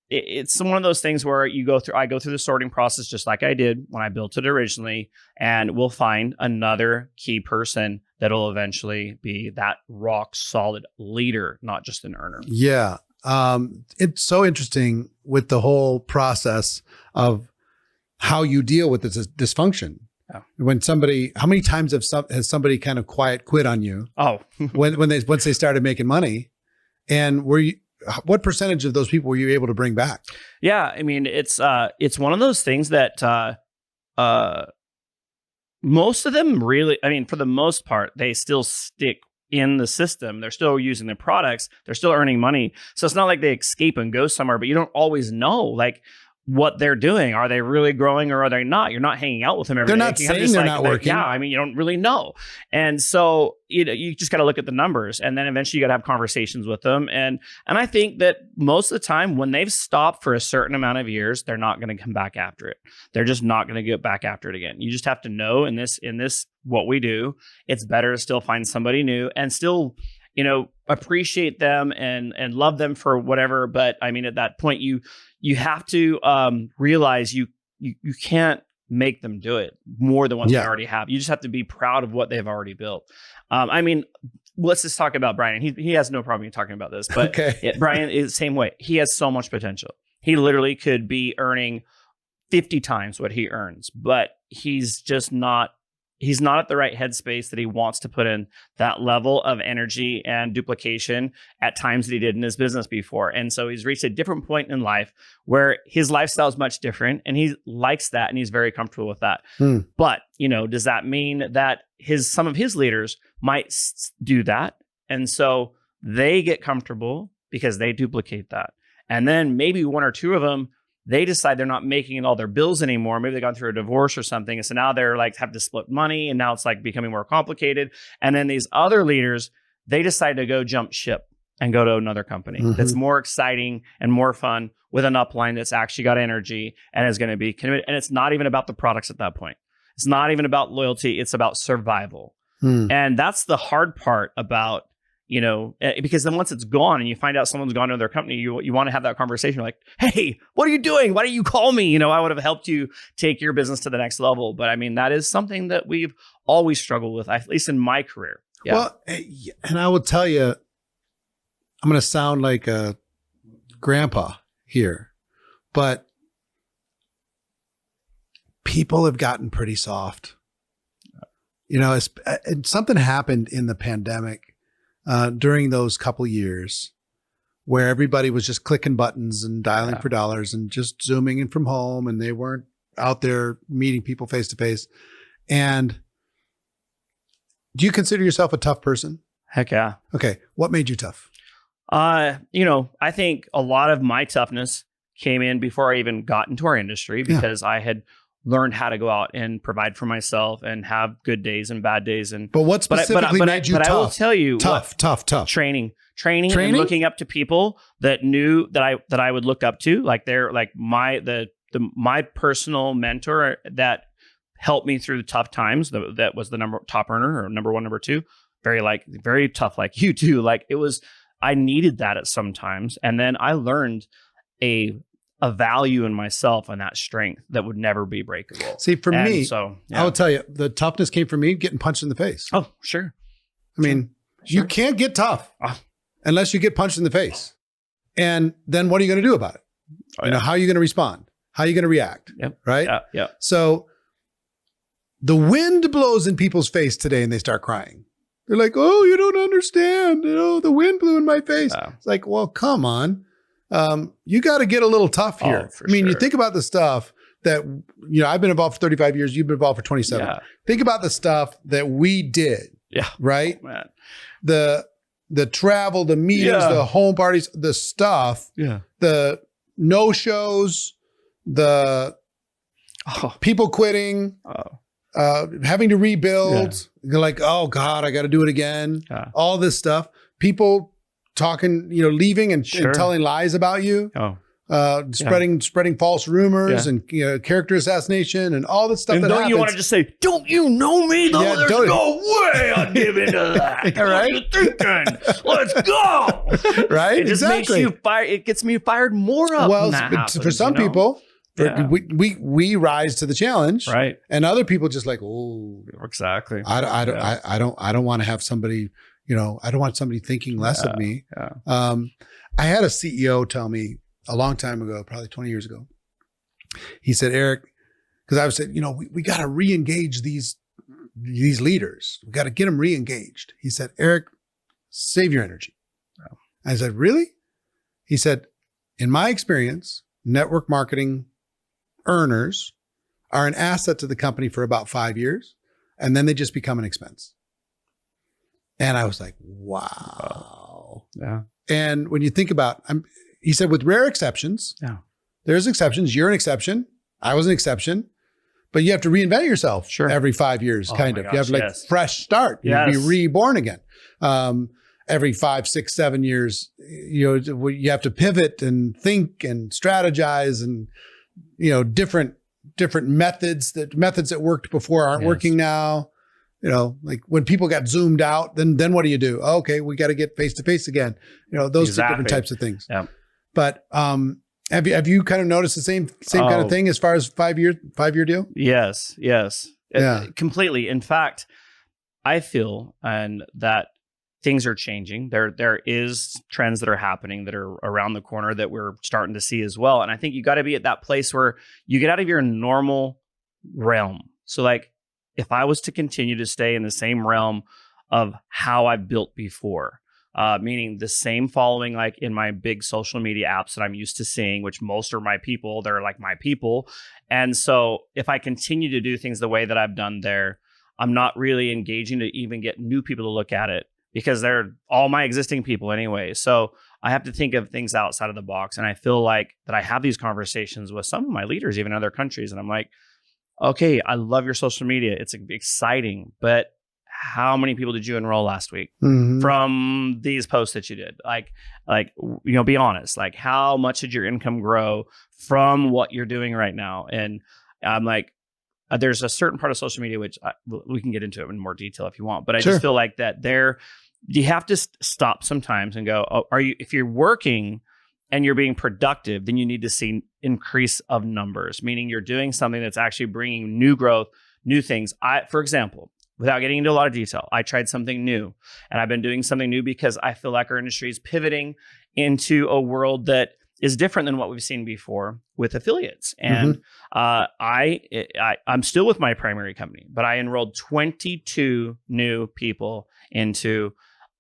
it's one of those things where I go through the sorting process just like I did when I built it originally, and we'll find another key person that'll eventually be that rock solid leader, not just an earner. Yeah. It's so interesting with the whole process of how you deal with this dysfunction. Yeah. When how many times has somebody kind of quiet quit on you? Oh, once they started making money, and what percentage of those people were you able to bring back? Yeah, it's one of those things that most of them really, for the most part, they still stick in the system. They're still using their products. They're still earning money. So it's not like they escape and go somewhere, but you don't always know what they're doing. Are they really growing or are they not? You're not hanging out with them every day. They're not saying they're not working. Yeah, you don't really know. And so you just got to look at the numbers, and then eventually you got to have conversations with them. And I think that most of the time when they've stopped for a certain amount of years, they're not going to come back after it. They're just not going to get back after it again. You just have to know in this what we do, it's better to still find somebody new and still appreciate them and love them for whatever. But at that point, you have to realize you can't make them do it more than what they already have. You just have to be proud of what they've already built. Let's just talk about Brian. He has no problem talking about this, but okay. Brian is the same way. He has so much potential. He literally could be earning 50 times what he earns, but he's just not he's not at the right headspace that he wants to put in that level of energy and duplication at times that he did in his business before. And so he's reached a different point in life where his lifestyle is much different and he likes that and he's very comfortable with that. But, does that mean that some of his leaders might do that? And so they get comfortable because they duplicate that. And then maybe one or two of them, they decide they're not making all their bills anymore. Maybe they've gone through a divorce or something. And so now they're like have to split money and now it's like becoming more complicated. And then these other leaders, they decide to go jump ship and go to another company that's more exciting and more fun with an upline that's actually got energy and is going to be committed. And it's not even about the products at that point. It's not even about loyalty. It's about survival. And that's the hard part about, because then once it's gone and you find out someone's gone to their company, you want to have that conversation like, hey, what are you doing? Why don't you call me? I would have helped you take your business to the next level. But I mean, that is something that we've always struggled with, at least in my career. Yeah. Well, and I will tell you, I'm going to sound like a grandpa here, but people have gotten pretty soft. Something happened in the pandemic during those couple years where everybody was just clicking buttons and dialing for dollars and just zooming in from home and they weren't out there meeting people face to face. And do you consider yourself a tough person? Heck yeah. Okay. What made you tough? I think a lot of my toughness came in before I even got into our industry because I had learned how to go out and provide for myself and have good days and bad days. But what specifically made you tough? But I will tell you, tough. Training, and looking up to people that knew that I would look up to, like they're like my personal mentor that helped me through the tough times. That was the top earner or number one, number two. Very tough, like you too. Like I needed that at some times, and then I learned a value in myself and that strength that would never be breakable. See, for me, I will tell you, the toughness came from me getting punched in the face. Oh, sure. I mean, you can't get tough unless you get punched in the face. And then what are you going to do about it? How are you going to respond? How are you going to react? Yep. Right? Yeah. So the wind blows in people's face today and they start crying. They're like, oh, you don't understand. The wind blew in my face. It's like, well, come on. You got to get a little tough here. You think about the stuff that, I've been involved for 35 years. You've been involved for 27. Yeah. Think about the stuff that we did. Yeah. Right. Oh, man. The travel, the meetings, the home parties, the stuff, the no shows, the people quitting, having to rebuild. You're like, oh God, I got to do it again. All this stuff. People talking, leaving and telling lies about you, spreading false rumors and character assassination and all this stuff. And don't you want to just say, "Don't you know me? Though? There's no way I'd give into that." What are you thinking? Let's go. Right? It just makes you fire. It gets me fired more up. Well, for some people, we rise to the challenge, right? And other people just like, oh, exactly. I don't want to have somebody. I don't want somebody thinking less of me. Yeah. I had a CEO tell me a long time ago, probably 20 years ago. He said, Eric, because I said, we got to re-engage these leaders. We got to get them re-engaged. He said, Eric, save your energy. Wow. I said, really? He said, in my experience, network marketing earners are an asset to the company for about 5 years, and then they just become an expense. And I was like, wow. Yeah. And when you think about, he said, with rare exceptions, there's exceptions. You're an exception. I was an exception. But you have to reinvent yourself every 5 years, kind of. Gosh, you have like fresh start. You have to be reborn again. Every 5, 6, 7 years, you have to pivot and think and strategize and, different methods that worked before aren't working now. Like when people got zoomed out, then what do you do? Okay, we got to get face to face again. Those different types of things. Yeah. But have you kind of noticed the same kind of thing as far as 5 year deal? Yes. Completely. In fact, I feel that things are changing. There is trends that are happening that are around the corner that we're starting to see as well. And I think you got to be at that place where you get out of your normal realm. So like, if I was to continue to stay in the same realm of how I've built before, meaning the same following like in my big social media apps that I'm used to seeing, which most are my people, they're like my people. And so if I continue to do things the way that I've done there, I'm not really engaging to even get new people to look at it because they're all my existing people anyway. So I have to think of things outside of the box. And I feel like that I have these conversations with some of my leaders, even in other countries. And I'm like, okay, I love your social media. It's exciting, but how many people did you enroll last week from these posts that you did? Like, be honest, like how much did your income grow from what you're doing right now? And I'm like, there's a certain part of social media, which we can get into it in more detail if you want, but I just feel like that you have to stop sometimes and go, oh, if you're working and you're being productive, then you need to see increase of numbers, meaning you're doing something that's actually bringing new growth, new things. For example, without getting into a lot of detail, I tried something new, and I've been doing something new because I feel like our industry is pivoting into a world that is different than what we've seen before with affiliates. And I'm still with my primary company, but I enrolled 22 new people into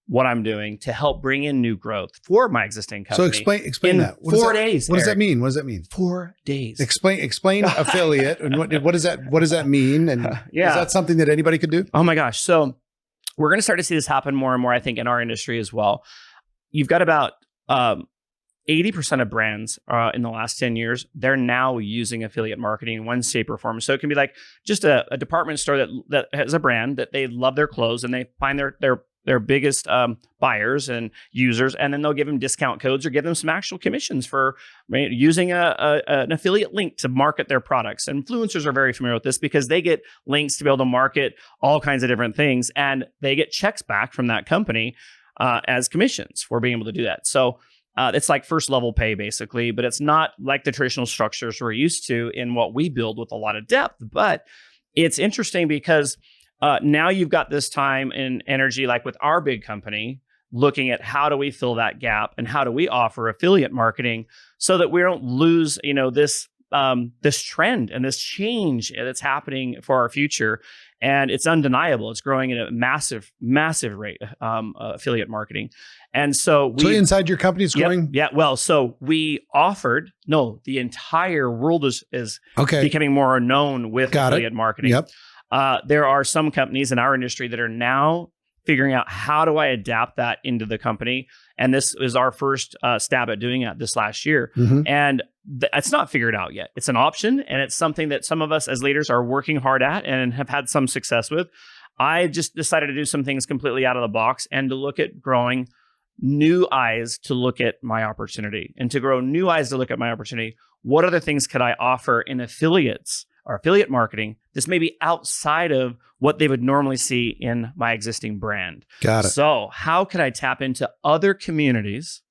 what I'm doing to help bring in new growth for my existing company. So explain that. 4 days. What does that mean? What does that mean? 4 days. Explain affiliate and what does that mean? And is that something that anybody could do? Oh my gosh. So we're going to start to see this happen more and more, I think, in our industry as well. You've got about 80% of brands in the last 10 years, they're now using affiliate marketing in one shape or form. So it can be like just a department store that has a brand that they love their clothes and they find their biggest buyers and users, and then they'll give them discount codes or give them some actual commissions for using an affiliate link to market their products. And influencers are very familiar with this because they get links to be able to market all kinds of different things, and they get checks back from that company as commissions for being able to do that. So it's like first level pay basically, but it's not like the traditional structures we're used to in what we build with a lot of depth. But it's interesting because now you've got this time and energy, like with our big company, looking at how do we fill that gap and how do we offer affiliate marketing so that we don't lose, this trend and this change that's happening for our future. And it's undeniable. It's growing at a massive, massive rate, affiliate marketing. And so inside your company is growing? Yeah. Well, so we offered, the entire world is becoming more known with affiliate marketing. Yep. There are some companies in our industry that are now figuring out how do I adapt that into the company. And this is our first stab at doing it this last year. And it's not figured out yet. It's an option, and it's something that some of us as leaders are working hard at and have had some success with. I just decided to do some things completely out of the box and to look at growing new eyes to look at my opportunity, and to grow new eyes to look at my opportunity. What other things could I offer in affiliates or affiliate marketing? This may be outside of what they would normally see in my existing brand. Got it. So how could I tap into other communities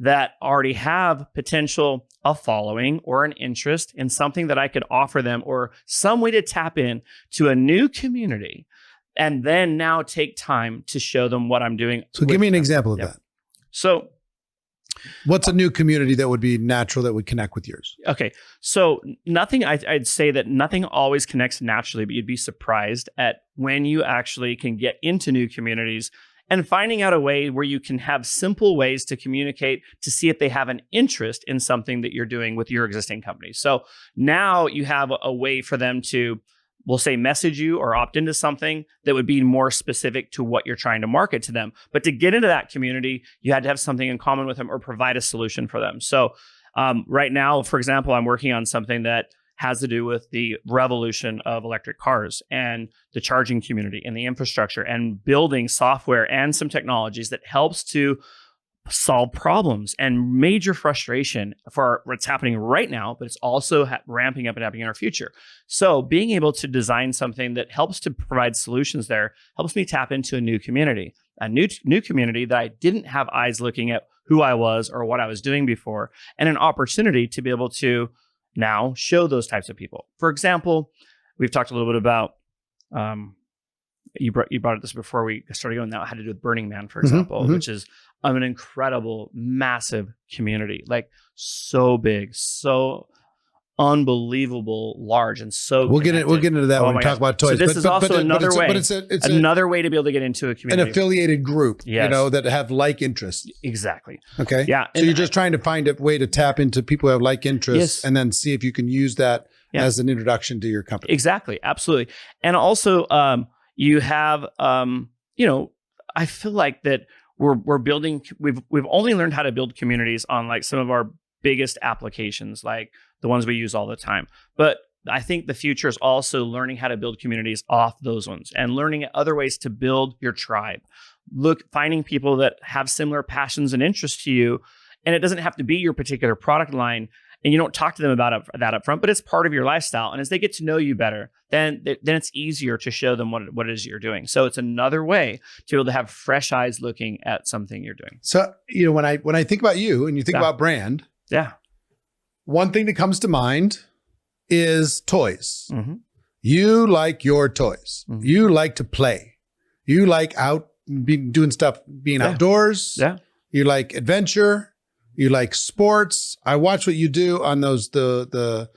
that already have potential a following or an interest in something that I could offer them, or some way to tap in to a new community, and then now take time to show them what I'm doing. So give me an example of that. So what's a new community that would be natural that would connect with yours? Okay. So I'd say that nothing always connects naturally, but you'd be surprised at when you actually can get into new communities and finding out a way where you can have simple ways to communicate to see if they have an interest in something that you're doing with your existing company. So now you have a way for them to, we'll say, message you or opt into something that would be more specific to what you're trying to market to them. But to get into that community, you had to have something in common with them or provide a solution for them. So right now, for example, I'm working on something that has to do with the revolution of electric cars and the charging community and the infrastructure, and building software and some technologies that helps to solve problems and major frustration for what's happening right now, but it's also ramping up and happening in our future. So being able to design something that helps to provide solutions there helps me tap into a new community, new community that I didn't have eyes looking at who I was or what I was doing before, and an opportunity to be able to now show those types of people. For example, we've talked a little bit about, you brought this before we started going, that had to do with Burning Man, for example, which is an incredible, massive community, like so big, so unbelievable large and so we'll get into that when we talk about toys. So this is also another way. But it's another way to be able to get into a community. An affiliated group, yes. that have like interests. Exactly. Okay. Yeah. So you're just trying to find a way to tap into people who have like interests, yes. and then see if you can use that as an introduction to your company. Exactly. Absolutely. And also, you have, I feel like that we're building. We've only learned how to build communities on like some of our biggest applications, like the ones we use all the time. But I think the future is also learning how to build communities off those ones and learning other ways to build your tribe. Finding people that have similar passions and interests to you. And it doesn't have to be your particular product line. And you don't talk to them about that up front, but it's part of your lifestyle. And as they get to know you better, then it's easier to show them what it is you're doing. So it's another way to be able to have fresh eyes looking at something you're doing. So, when I think about you and you think about brand, one thing that comes to mind is toys. Mm-hmm. You like your toys. Mm-hmm. You like to play. You like doing stuff, being outdoors. Yeah. You like adventure. You like sports. I watch what you do on those the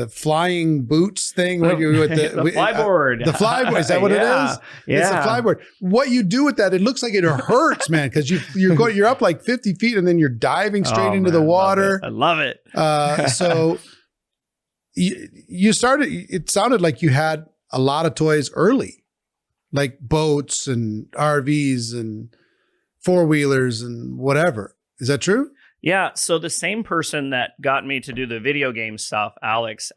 flying boots thing. With the flyboard. The flyboard. Is that what it is? Yeah. It's a flyboard. What you do with that, it looks like it hurts, man, because you're up like 50 feet and then you're diving straight into the water. I love it. So you started, it sounded like you had a lot of toys early, like boats and RVs and four-wheelers and whatever. Is that true? Yeah. So the same person that got me to do the video game stuff, Alex,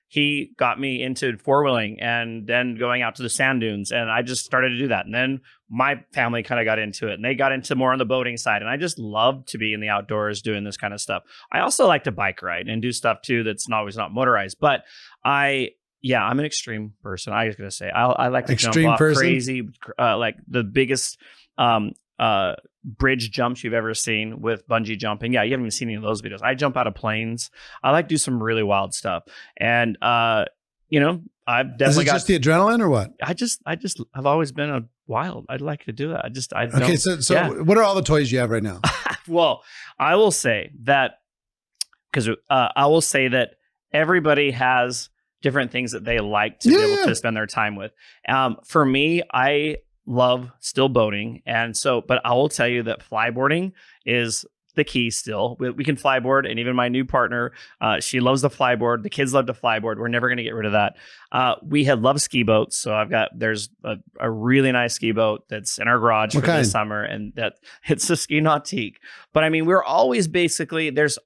he got me into four-wheeling and then going out to the sand dunes. And I just started to do that. And then my family kind of got into it and they got into more on the boating side. And I just love to be in the outdoors doing this kind of stuff. I also like to bike ride and do stuff too that's always not motorized. But I'm an extreme person. I was going to say, I like to jump off crazy, like the biggest bridge jumps you've ever seen with bungee jumping. Yeah, you haven't even seen any of those videos. I jump out of planes. I like to do some really wild stuff. And I've definitely Is it just the adrenaline or what? I've always been a wild. I'd like to do that. Okay, so what are all the toys you have right now? Well, I will say that everybody has different things that they like to be able to spend their time with. For me, I love still boating. And so, but I will tell you that flyboarding is the key still. We can flyboard, and even my new partner, she loves the flyboard. The kids love to flyboard. We're never going to get rid of that. We had loved ski boats. So there's a really nice ski boat that's in our garage for this summer, and that it's a ski nautique. But I mean, we're always basically, there's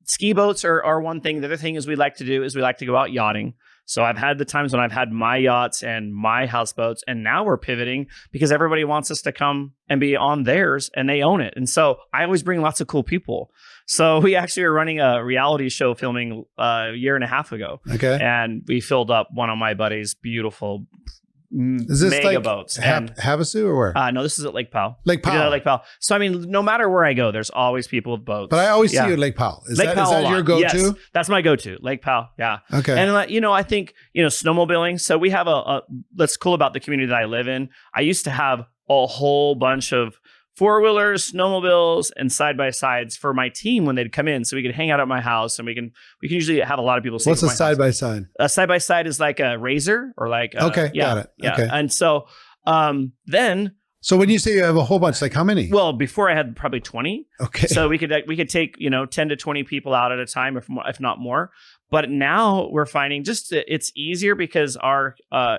ski boats are one thing. The other thing is we like to go out yachting. So I've had the times when I've had my yachts and my houseboats, and now we're pivoting because everybody wants us to come and be on theirs and they own it. And so I always bring lots of cool people. So we actually were running a reality show filming a year and a half ago. Okay. And we filled up one of my buddies' beautiful is this mega like boats. Havasu or where? No, this is at Lake Powell. Lake Powell. We did it at Lake Powell. So I mean, no matter where I go, there's always people with boats. But I always see you at Lake Powell. Is that your go-to? Yes, that's my go-to. Lake Powell. Yeah. Okay. And I think snowmobiling. So we have that's cool about the community that I live in. I used to have a whole bunch of four-wheelers, snowmobiles, and side-by-sides for my team when they'd come in, so we could hang out at my house, and we can usually have a lot of people. What's a side-by-side? A side-by-side is like a Razor or like got it. Yeah. Okay. And so then. So when you say you have a whole bunch, like how many? Well, before I had probably 20. Okay. So we could take 10 to 20 people out at a time, if not more. But now we're finding it's easier because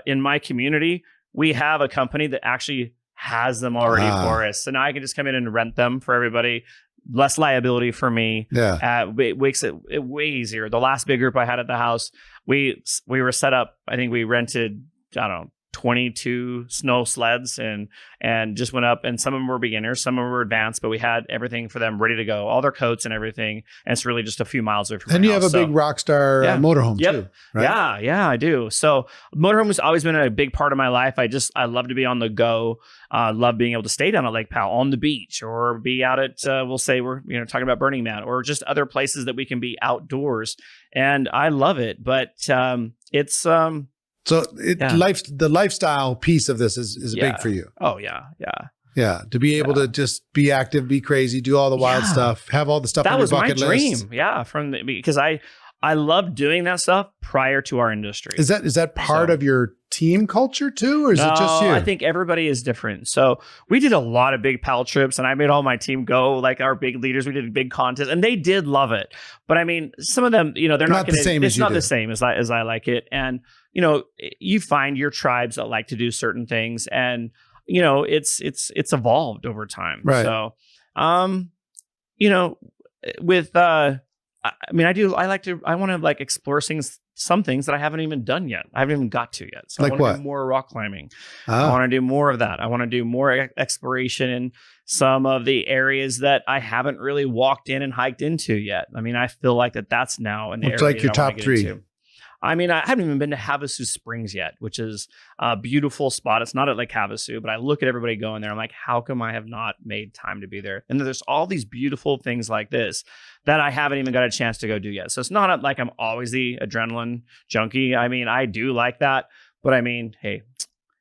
in my community we have a company that actually has them already for us. So now I can just come in and rent them for everybody. Less liability for me. Yeah. It makes it way easier. The last big group I had at the house, we were set up. I think we rented, 22 snow sleds and just went up, and some of them were beginners, some of them were advanced, but we had everything for them ready to go, all their coats and everything. And it's really just a few miles away from And you have a big Rockstar motorhome too, right? Yeah, I do. So motorhome has always been a big part of my life. I love to be on the go. Love being able to stay down at Lake Powell on the beach, or be out at, we'll say we're talking about Burning Man, or just other places that we can be outdoors. And I love it, but it's So the lifestyle piece of this is big for you. Oh yeah. Yeah. To be able to just be active, be crazy, do all the wild stuff, have all the stuff that on your was bucket my dream. list. Yeah. Because I I love doing that stuff prior to our industry. Is that part of your team culture too, or is it just you? I think everybody is different. So we did a lot of big pal trips, and I made all my team go. Like our big leaders, we did a big contest, and they did love it. But I mean, some of them, they're not the same. It's not the same as I like it. And you find your tribes that like to do certain things, and it's evolved over time. Right. So, with I want to explore some things that I haven't even done yet. I haven't even got to yet. So like I want to what? do more rock climbing. Oh. I want to do more of that. I want to do more exploration in some of the areas that I haven't really walked in and hiked into yet. I mean, I feel like that's now an area. It's like your top 3. Into. I mean, I haven't even been to Havasu Springs yet, which is a beautiful spot. It's not at Lake Havasu, but I look at everybody going there. I'm like, how come I have not made time to be there? And there's all these beautiful things like this that I haven't even got a chance to go do yet. So it's not like I'm always the adrenaline junkie. I mean, I do like that, but I mean, hey,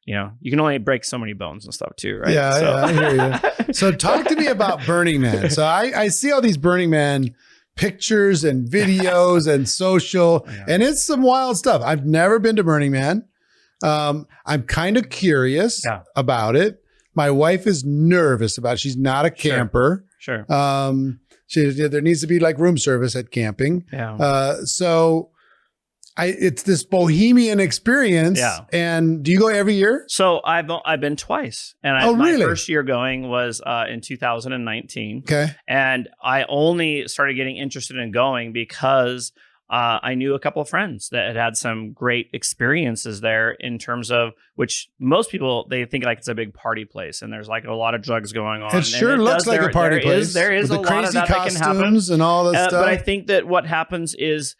you can only break so many bones and stuff too, right? Yeah, I hear you. So talk to me about Burning Man. So I see all these Burning Man pictures and videos and social, and it's some wild stuff. I've never been to Burning Man. I'm kind of curious about it. My wife is nervous about it. She's not a camper. Sure. There needs to be room service at camping. Yeah. So it's this bohemian experience. Yeah. And do you go every year? So I've been twice, and my first year going was in 2019. Okay. And I only started getting interested in going because I knew a couple of friends that had some great experiences there in terms of which most people, they think it's a big party place, and there's a lot of drugs going on. It sure looks like a party place. There is a lot of that can happen. And all this stuff. But I think that what happens is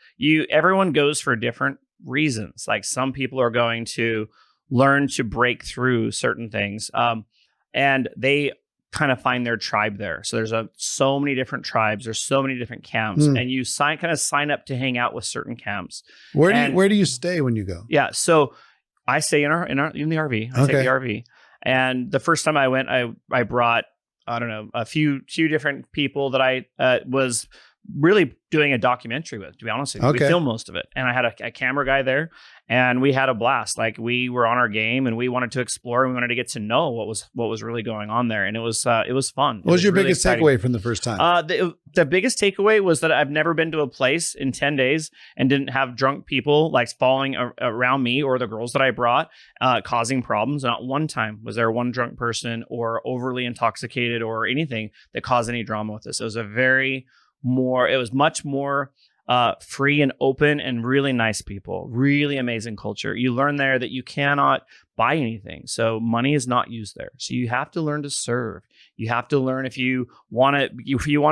everyone goes for different reasons. Like some people are going to learn to break through certain things, and they kind of find their tribe there. So there's so many different tribes. There's so many different camps, and you sign up to hang out with certain camps. Where do you stay when you go? Yeah, so I stay in the RV. I take the RV, and the first time I went, I brought a few different people that I was really doing a documentary with, to be honest with you. Okay. We filmed most of it, and I had a camera guy there, and we had a blast. We were on our game, and we wanted to explore, and we wanted to get to know what was really going on there, and it was fun. What was your really biggest exciting takeaway from the first time? The biggest takeaway was that I've never been to a place in 10 days and didn't have drunk people falling around me or the girls that I brought, causing problems. Not one time was there one drunk person or overly intoxicated or anything that caused any drama with us. It was much more free and open, and really nice people, really amazing culture. You learn there that you cannot buy anything. So money is not used there. So you have to learn to serve. You have to learn if you want to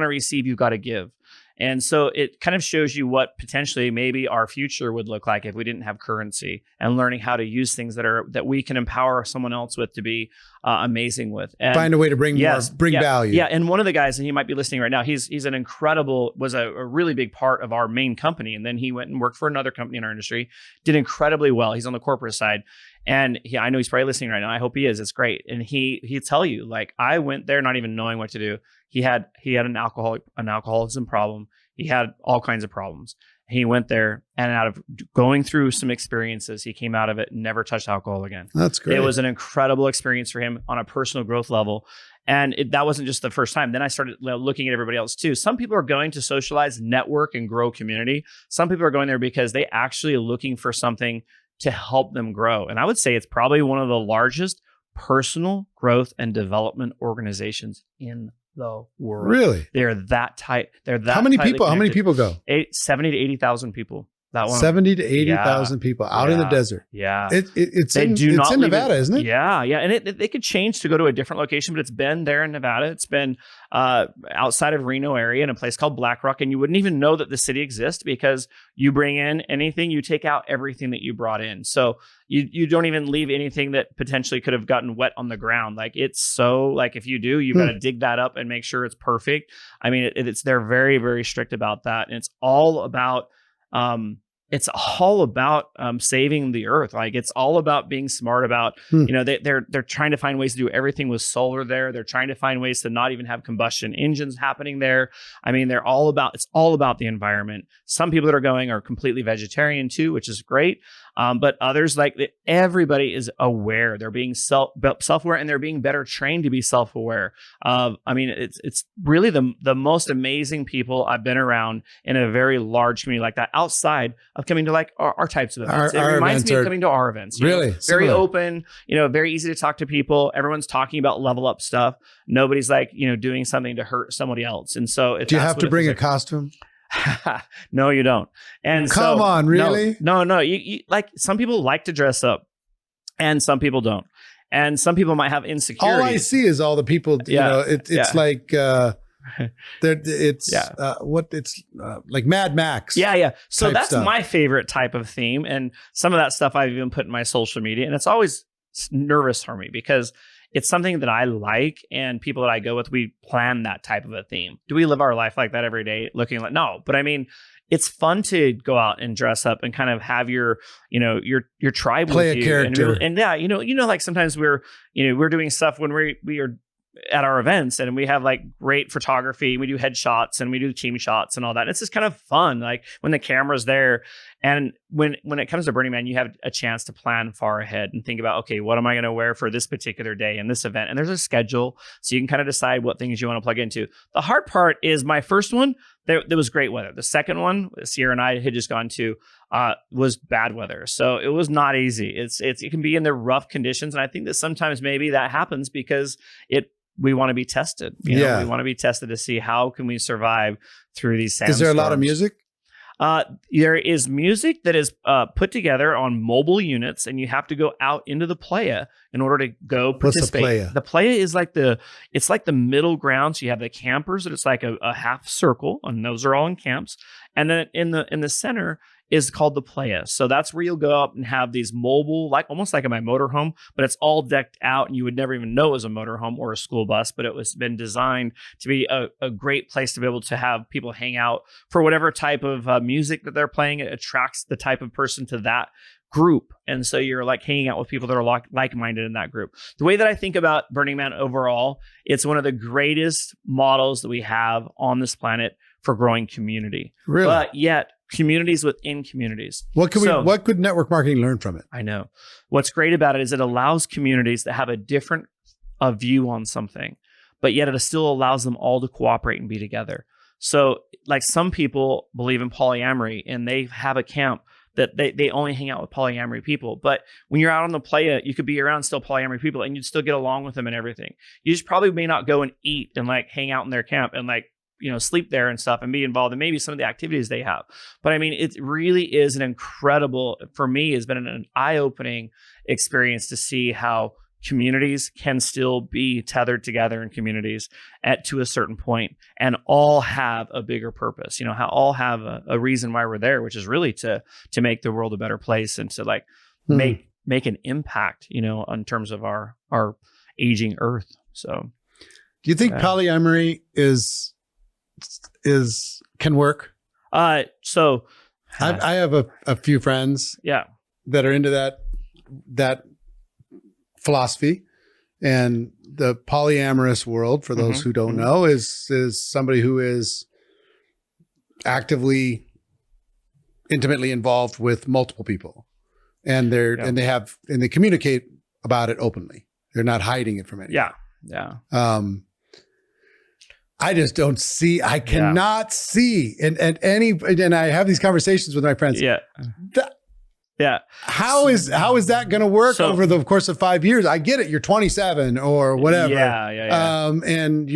receive, you've got to give. And so it kind of shows you what potentially maybe our future would look like if we didn't have currency, and learning how to use things that we can empower someone else with to be amazing with. And find a way to bring value. Yeah. And one of the guys, and he might be listening right now, he's was a really big part of our main company. And then he went and worked for another company in our industry, did incredibly well. He's on the corporate side. And I know he's probably listening right now. I hope he is. It's great. And he'd tell you, I went there not even knowing what to do. He had an alcoholism problem. He had all kinds of problems. He went there, and out of going through some experiences, he came out of it and never touched alcohol again. That's great. It was an incredible experience for him on a personal growth level. And that wasn't just the first time. Then I started looking at everybody else too. Some people are going to socialize, network, and grow community. Some people are going there because they actually are looking for something to help them grow. And I would say it's probably one of the largest personal growth and development organizations in the world. Really? They're that tight. They're that How many people go? 70 to 80,000 people. That one. 70 to 80,000 people out in the desert. Yeah. It's in Nevada, isn't it? Yeah. And they could change to go to a different location, but it's been there in Nevada. It's been outside of Reno area in a place called Black Rock. And you wouldn't even know that the city exists because you bring in anything, you take out everything that you brought in. So you don't even leave anything that potentially could have gotten wet on the ground. It's so if you do, you've got to dig that up and make sure it's perfect. I mean, they're very, very strict about that. And it's all about, it's all about saving the earth. Like it's all about being smart about, they're trying to find ways to do everything with solar there. They're trying to find ways to not even have combustion engines happening there. I mean, it's all about the environment. Some people that are going are completely vegetarian too, which is great. But others, like everybody is aware. They're being self-aware, and they're being better trained to be self-aware. I mean, it's really the most amazing people I've been around in a very large community like that, outside of coming to like our types of events. It reminds me of coming to our events. Really? Very open, very easy to talk to people. Everyone's talking about level up stuff. Nobody's like, doing something to hurt somebody else. And so do you have to bring a costume? No, you don't. And come on, really? No. You like, some people like to dress up and some people don't. And some people might have insecurities. All I see is all the people, it's like, like Mad Max. Yeah. So that's stuff. My favorite type of theme. And some of that stuff I've even put in my social media, and it's always nervous for me because it's something that I like, and people that I go with, we plan that type of a theme. Do we live our life like that every day looking like, no, but I mean, it's fun to go out and dress up and kind of have your tribe play with a you. character. And yeah, like sometimes we're doing stuff when we are at our events, and we have like great photography. We do headshots and we do team shots and all that. It's just kind of fun, like when the camera's there. And when it comes to Burning Man, you have a chance to plan far ahead and think about, okay, what am I going to wear for this particular day and this event? And there's a schedule, so you can kind of decide what things you want to plug into. The hard part is my first one, there was great weather. The second one, Sierra and I had just gone to, was bad weather. So it was not easy. It can be in the rough conditions. And I think that sometimes maybe that happens because we want to be tested. We want to be tested to see how can we survive through these sandstorms. Is there a lot of music? There is music that is put together on mobile units, and you have to go out into the playa in order to go participate. What's the playa? The playa is like the middle ground. So you have the campers, and it's like a half circle, and those are all in camps. And then in the center is called the playa. So that's where you'll go up and have these mobile, like almost like in my motorhome, but it's all decked out, and you would never even know it was a motorhome or a school bus, but it was been designed to be a great place to be able to have people hang out for whatever type of music that they're playing. It attracts the type of person to that group. And so you're like hanging out with people that are like-minded in that group. The way that I think about Burning Man overall, it's one of the greatest models that we have on this planet for growing community. Really? But yet communities within communities. What could network marketing learn from it? I know. What's great about it is it allows communities that have a different view on something, but yet it still allows them all to cooperate and be together. So like some people believe in polyamory, and they have a camp that they only hang out with polyamory people. But when you're out on the playa, you could be around still polyamory people and you'd still get along with them and everything. You just probably may not go and eat and like hang out in their camp and like, sleep there and stuff and be involved in maybe some of the activities they have. But I mean, it really is an incredible, for me, has been an eye-opening experience to see how communities can still be tethered together in communities to a certain point and all have a bigger purpose, how all have a reason why we're there, which is really to make the world a better place and to like make an impact, in terms of our aging earth. So do you think polyamory can work? So I have a few friends that are into that philosophy, and the polyamorous world, for those who don't know, is somebody who is actively intimately involved with multiple people, and they communicate about it openly. They're not hiding it from anyone. I just don't see, I cannot see, and I have these conversations with my friends. How is that going to work over the course of 5 years? I get it. You're 27 or whatever. And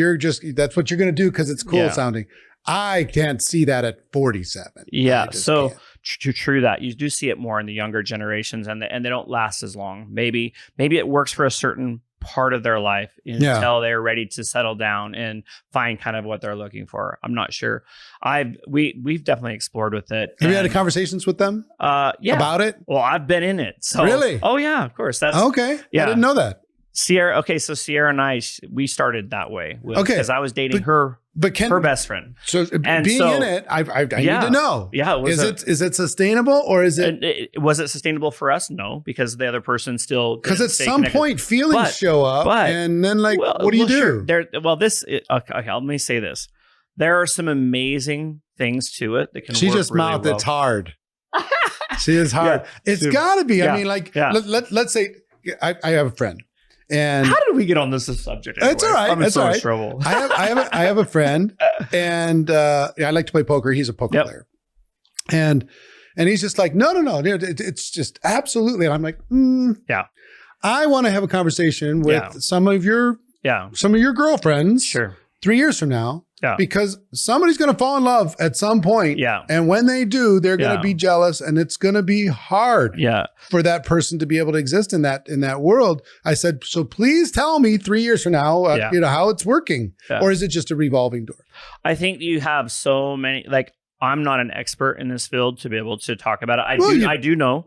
that's what you're going to do because it's cool sounding. I can't see that at 47. So true that. You do see it more in the younger generations, and they don't last as long. Maybe it works for a certain part of their life until they're ready to settle down and find kind of what they're looking for. I'm not sure. We've definitely explored with it. Have you had conversations with them about it? Well, I've been in it. So, really? Oh yeah, of course. That's okay. Yeah. I didn't know that. Sierra. Okay. So Sierra and I, we started that way. Because I was dating her But her best friend. So being in it, I need to know. Yeah. Is it sustainable or is it? Was it sustainable for us? No, because the other person still. Because at some point feelings show up, and then what do you do? Sure. Okay, let me say this. There are some amazing things to it that can. She work just really mouthed well. It's hard. She is hard. It's got to be. I mean, let's say I have a friend. And how did we get on this subject? Anyway? It's all right. I'm in so much trouble. I have a friend, and I like to play poker. He's a poker player, and he's just like, no. It's just absolutely. And I'm like, I want to have a conversation with some of your girlfriends. Sure. 3 years from now. Yeah. Because somebody's going to fall in love at some point. Yeah. And when they do, they're going to be jealous, and it's going to be hard for that person to be able to exist in that world. I said, so please tell me 3 years from now, how it's working, or is it just a revolving door? I think you have so many, I'm not an expert in this field to be able to talk about it. I do know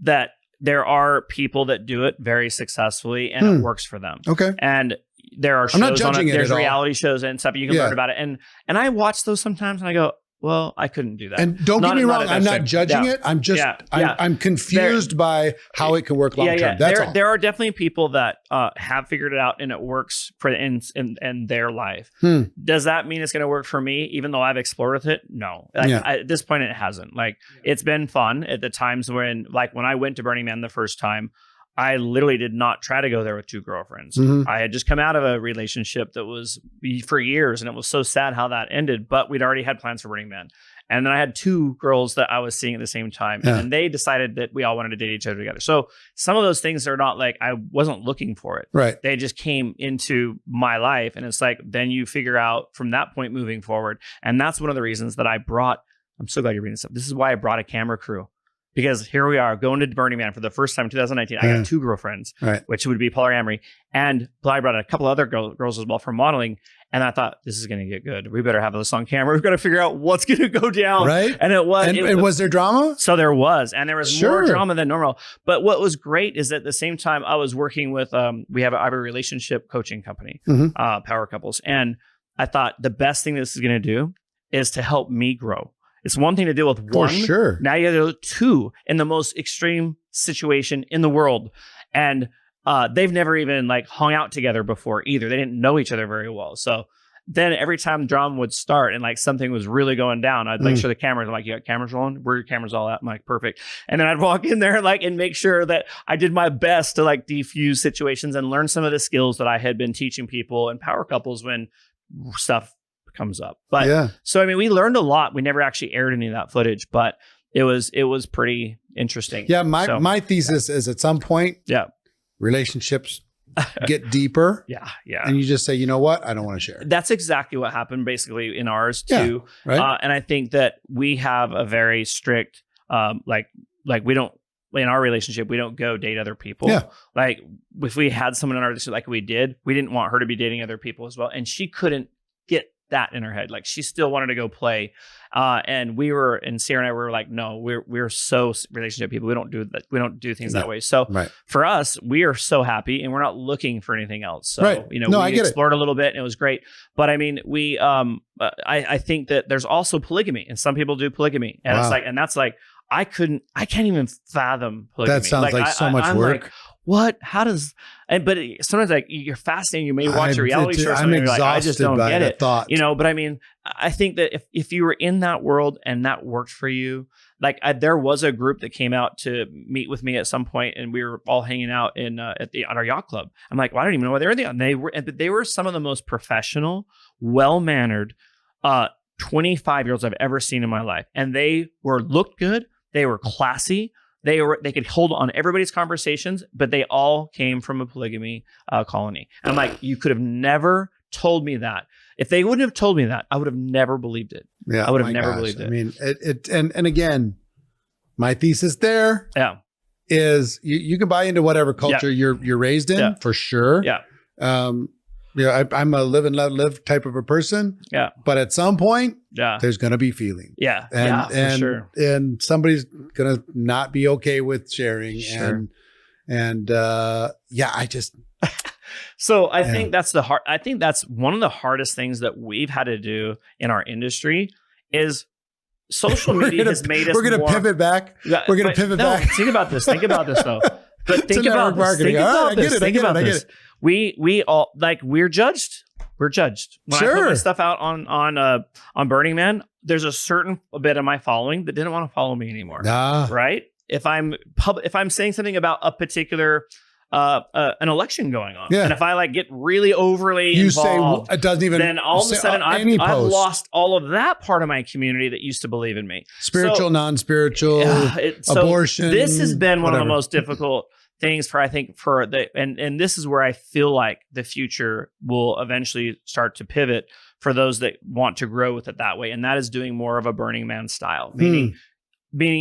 that there are people that do it very successfully and it works for them. Okay. And there are shows on it. There's reality shows and stuff. You can learn about it. And I watch those sometimes and I go, well, I couldn't do that. And don't get me wrong. I'm not judging it. I'm just, I'm confused by how it can work long term. That's all. There are definitely people that have figured it out and it works for in their life. Does that mean it's going to work for me? Even though I've explored with it? No. At this point, it hasn't. It's been fun at the times when I went to Burning Man the first time, I literally did not try to go there with two girlfriends. Mm-hmm. I had just come out of a relationship that was for years, and it was so sad how that ended, but we'd already had plans for Burning Man. And then I had two girls that I was seeing at the same time, and they decided that we all wanted to date each other together. So some of those things are not I wasn't looking for it. Right. They just came into my life, and it's then you figure out from that point moving forward. And that's one of the reasons that I'm so glad you're bringing this up. This is why I brought a camera crew. Because here we are going to Burning Man for the first time in 2019. I got two girlfriends, which would be polyamory. And I brought a couple other girls as well for modeling. And I thought, this is going to get good. We better have this on camera. We've got to figure out what's going to go down. Right. And it was. And was there drama? So there was. And there was more drama than normal. But what was great is at the same time, I was working with, I have a relationship coaching company, Power Couples. And I thought the best thing this is going to do is to help me grow. It's one thing to deal with one. For sure. Now you have to deal with two in the most extreme situation in the world. And they've never even hung out together before either. They didn't know each other very well. So then every time drama would start and something was really going down, I'd show the cameras. I'm you got cameras rolling? Where are your cameras all at? I'm perfect. And then I'd walk in there and make sure that I did my best to defuse situations and learn some of the skills that I had been teaching people in Power Couples when stuff comes up. But so we learned a lot. We never actually aired any of that footage, but it was pretty interesting. Yeah, my thesis is at some point, relationships get deeper. Yeah. And you just say, you know what? I don't want to share. That's exactly what happened basically in ours too. Yeah, right. And I think that we have a very strict we don't, in our relationship, we don't go date other people. Yeah. If we had someone in our relationship we didn't want her to be dating other people as well. And she couldn't get that in her head. She still wanted to go play. And Sarah and I were no, we're so relationship people. We don't do that. We don't do things that way. So for us, we are so happy and we're not looking for anything else. So, we explored a little bit and it was great. But I think that there's also polygamy and some people do polygamy. And it's I can't even fathom polygamy. That sounds so much work. What? How does? But sometimes you're fascinating. You may watch a reality show. I'm exhausted I just don't by get the it. Thought. But I think that if you were in that world and that worked for you, there was a group that came out to meet with me at some point, and we were all hanging out at our yacht club. I'm well, I don't even know why they were there. And they were some of the most professional, well-mannered 25-year-olds I've ever seen in my life, and they looked good. They were classy. They could hold on everybody's conversations, but they all came from a polygamy colony. And I'm you could have never told me that. If they wouldn't have told me that, I would have never believed it. Yeah, I would have never believed it. And again, my thesis there is you can buy into whatever culture you're raised in for sure. Yeah. I'm a live and let live type of a person. Yeah. But at some point, there's going to be feeling. Yeah. And for sure. And somebody's going to not be okay with sharing. Sure. I just, So I think that's I think that's one of the hardest things that we've had to do in our industry is social media has made us. We're going to pivot back. We're going to pivot back. Think about this though. But think about this. We all we're judged. We're judged. When I put my stuff out on Burning Man, there's a certain bit of my following that didn't want to follow me anymore. Right? If I'm saying something about a particular an election going on, and if I get really overly involved, say it doesn't even. Then all of a sudden, I've lost all of that part of my community that used to believe in me. Spiritual, non-spiritual, abortion. This has been one of the most difficult things and this is where I feel like the future will eventually start to pivot for those that want to grow with it that way. And that is doing more of a Burning Man style, meaning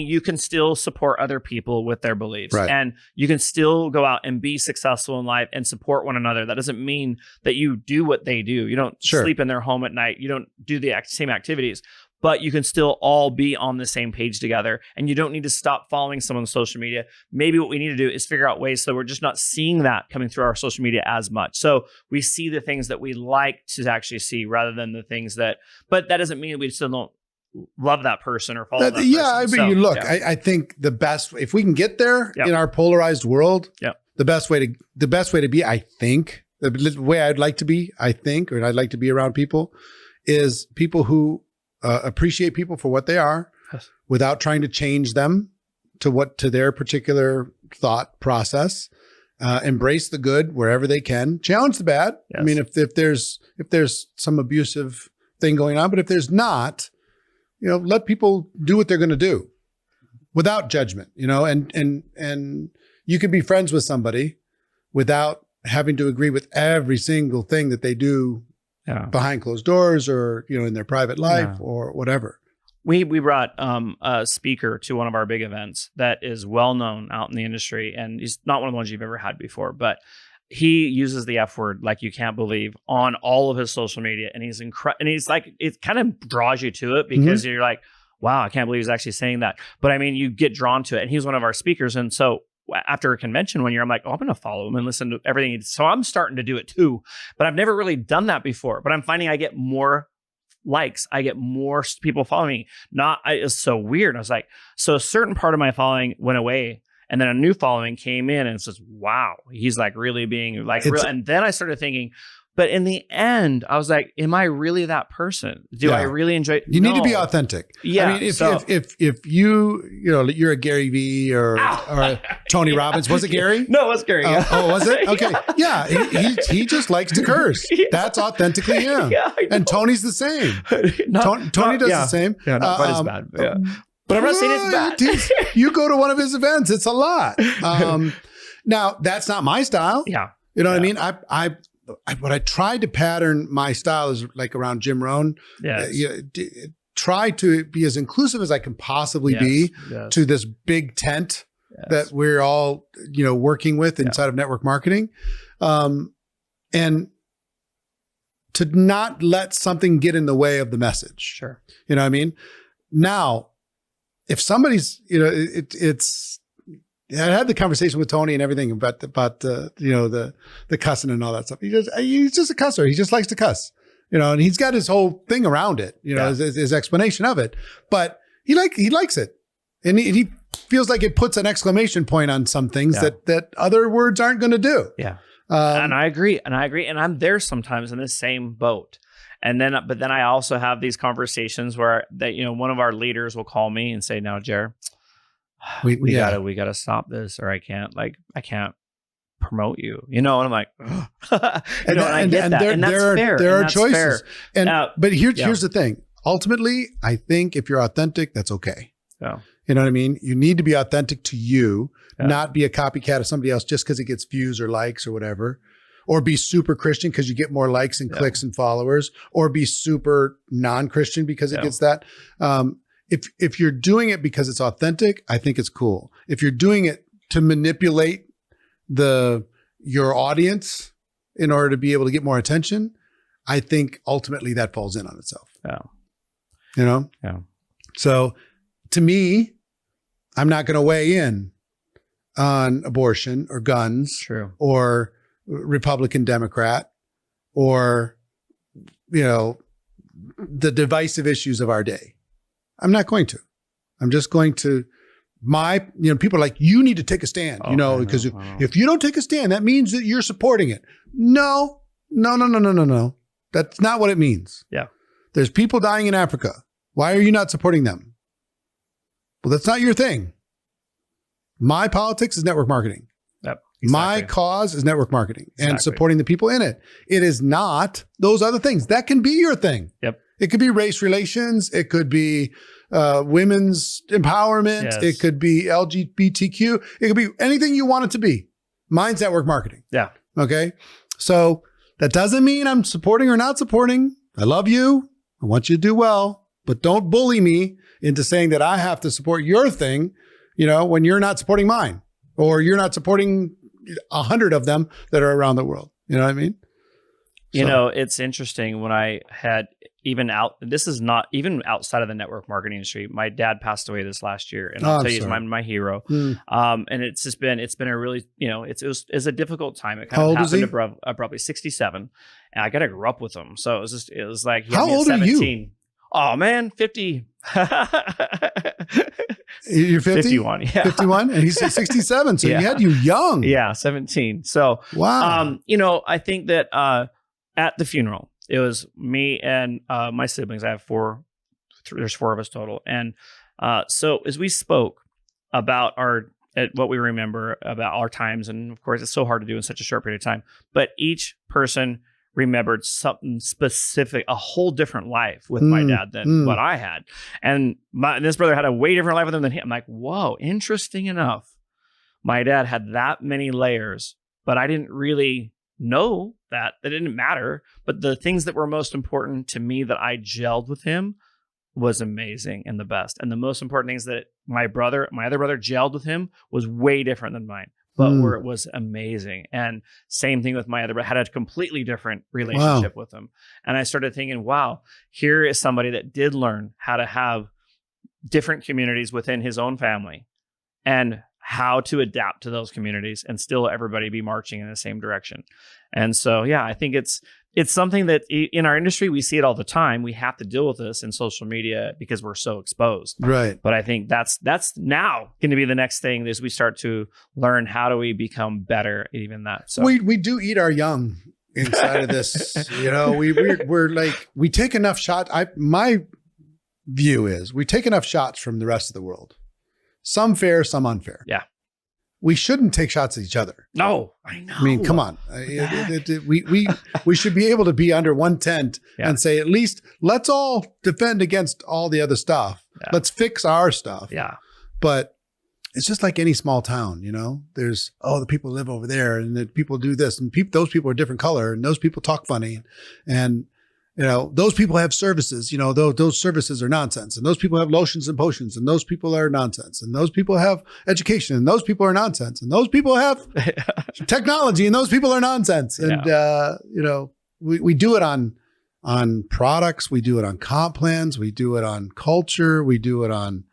you can still support other people with their beliefs, and you can still go out and be successful in life and support one another. That doesn't mean that you do what they do. You don't sleep in their home at night. You don't do the same activities. But you can still all be on the same page together, and you don't need to stop following someone on social media. Maybe what we need to do is figure out ways so we're just not seeing that coming through our social media as much. So we see the things that we like to actually see rather than the things but that doesn't mean we still don't love that person or follow that person. I think the best, if we can get there in our polarized world, the best way to be, I think, the way I'd like to be, or I'd like to be around people is people who appreciate people for what they are without trying to change them to their particular thought process. Embrace the good wherever they can. Challenge the bad. I mean, if there's some abusive thing going on, but if there's not, let people do what they're going to do without judgment. And you can be friends with somebody without having to agree with every single thing that they do. Behind closed doors or, in their private life or whatever. We brought a speaker to one of our big events that is well known out in the industry, and he's not one of the ones you've ever had before, but he uses the F word like you can't believe on all of his social media, and he's and he's it kind of draws you to it because you're like, wow, I can't believe he's actually saying that. But I mean, you get drawn to it, and he's one of our speakers, and so after a convention one year, I'm like, I'm going to follow him and listen to everything. So I'm starting to do it too, but I've never really done that before. But I'm finding I get more likes. I get more people following me. It's so weird. I was like, so a certain part of my following went away, and then a new following came in, and it's just, wow, he's really being real. And then I started thinking, but in the end, I was like, am I really that person? Do I really enjoy it? You need to be authentic. Yeah. I mean, if you're a Gary Vee or a Tony Robbins, was it Gary? No, it was Gary. Was it? Okay. Yeah. He just likes to curse. That's authentically him. And Tony's the same. Tony does the same. Yeah, not quite as bad. But I'm not saying it's bad. You go to one of his events, it's a lot. Now, that's not my style. Yeah. You know what I mean? What I tried to pattern my style is around Jim Rohn. Try to be as inclusive as I can possibly be to this big tent that we're all, working with inside of network marketing. And to not let something get in the way of the message. Sure. You know what I mean? Now, if somebody's, I had the conversation with Tony and everything about the cussing and all that stuff. He's just a cusser. He just likes to cuss, and he's got his whole thing around it, his explanation of it, but he likes it. And he feels like it puts an exclamation point on some things that other words aren't going to do. Yeah. And I agree. And I'm there sometimes in the same boat. But then I also have these conversations where one of our leaders will call me and say, "No, Jer, we gotta stop this, or I can't promote you." And I'm like, and I get that. And that's fair. There are choices. But here's the thing. Ultimately, I think if you're authentic, that's okay. Yeah. You know what I mean? You need to be authentic to you, not be a copycat of somebody else just because it gets views or likes or whatever. Or be super Christian because you get more likes and clicks and followers, or be super non-Christian because it gets that. If you're doing it because it's authentic, I think it's cool. If you're doing it to manipulate your audience in order to be able to get more attention, I think ultimately that falls in on itself. Yeah. Yeah. So to me, I'm not going to weigh in on abortion or guns or Republican, Democrat, or, the divisive issues of our day. I'm not going to. I'm just going to, people are like, you need to take a stand, because if you don't take a stand, that means that you're supporting it. No. That's not what it means. Yeah. There's people dying in Africa. Why are you not supporting them? Well, that's not your thing. My politics is network marketing. Yep. Exactly. My cause is network marketing and supporting the people in it. It is not those other things. That can be your thing. Yep. It could be race relations. It could be women's empowerment. Yes. It could be LGBTQ. It could be anything you want it to be. Mine's network marketing. Yeah. Okay. So that doesn't mean I'm supporting or not supporting. I love you. I want you to do well, but don't bully me into saying that I have to support your thing, when you're not supporting mine, or you're not supporting 100 of them that are around the world. You know what I mean? It's interesting when I had this is not even outside of the network marketing industry. My dad passed away this last year, and I'll tell you, he's my hero. And it's been a really, it's a difficult time. It kind of happened abruptly. 67, and I got to grow up with him. So it was like, how old are you? Oh man, 50. You're 50? 51, yeah. 51? And he's 67, so he had you young. Yeah, 17. So, wow. I think that at the funeral, it was me and my siblings. I have there's 4 of us total. And so as we spoke about what we remember about our times, and of course, it's so hard to do in such a short period of time, but each person remembered something specific, a whole different life with my dad than what I had. And this brother had a way different life with him than him. I'm like, whoa, interesting enough. My dad had that many layers, but I didn't really know that. That didn't matter. But the things that were most important to me that I gelled with him was amazing and the best. And the most important things that my other brother gelled with him was way different than mine. But where it was amazing. And same thing with my other brother, had a completely different relationship with him. And I started thinking, wow, here is somebody that did learn how to have different communities within his own family and how to adapt to those communities and still everybody be marching in the same direction. And so, yeah, I think it's something that in our industry, we see it all the time. We have to deal with this in social media because we're so exposed. Right. But I think that's now going to be the next thing as we start to learn how do we become better at even that. So we do eat our young inside of this. We're like, we take enough shots. My view is we take enough shots from the rest of the world. Some fair, some unfair. Yeah. We shouldn't take shots at each other. No, I know. I mean, come on. We should be able to be under one tent and say, at least let's all defend against all the other stuff. Yeah. Let's fix our stuff. Yeah. But it's just like any small town, there's, the people live over there and the people do this and those people are different color and those people talk funny and those people have services, those services are nonsense. And those people have lotions and potions and those people are nonsense. And those people have education and those people are nonsense. And those people have technology and those people are nonsense. And, we do it on products. We do it on comp plans. We do it on culture. We do it on,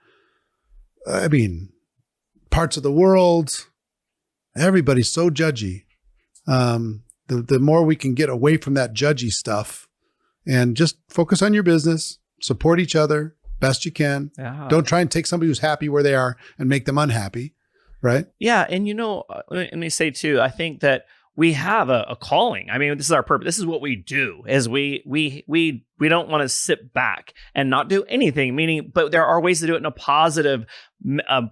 parts of the world. Everybody's so judgy. The more we can get away from that judgy stuff, and just focus on your business, support each other best you can. Yeah. Don't try and take somebody who's happy where they are and make them unhappy. Right. Yeah. And, let me say too, I think that we have a calling. I mean, this is our purpose. This is what we do is we don't want to sit back and not do anything, but there are ways to do it in a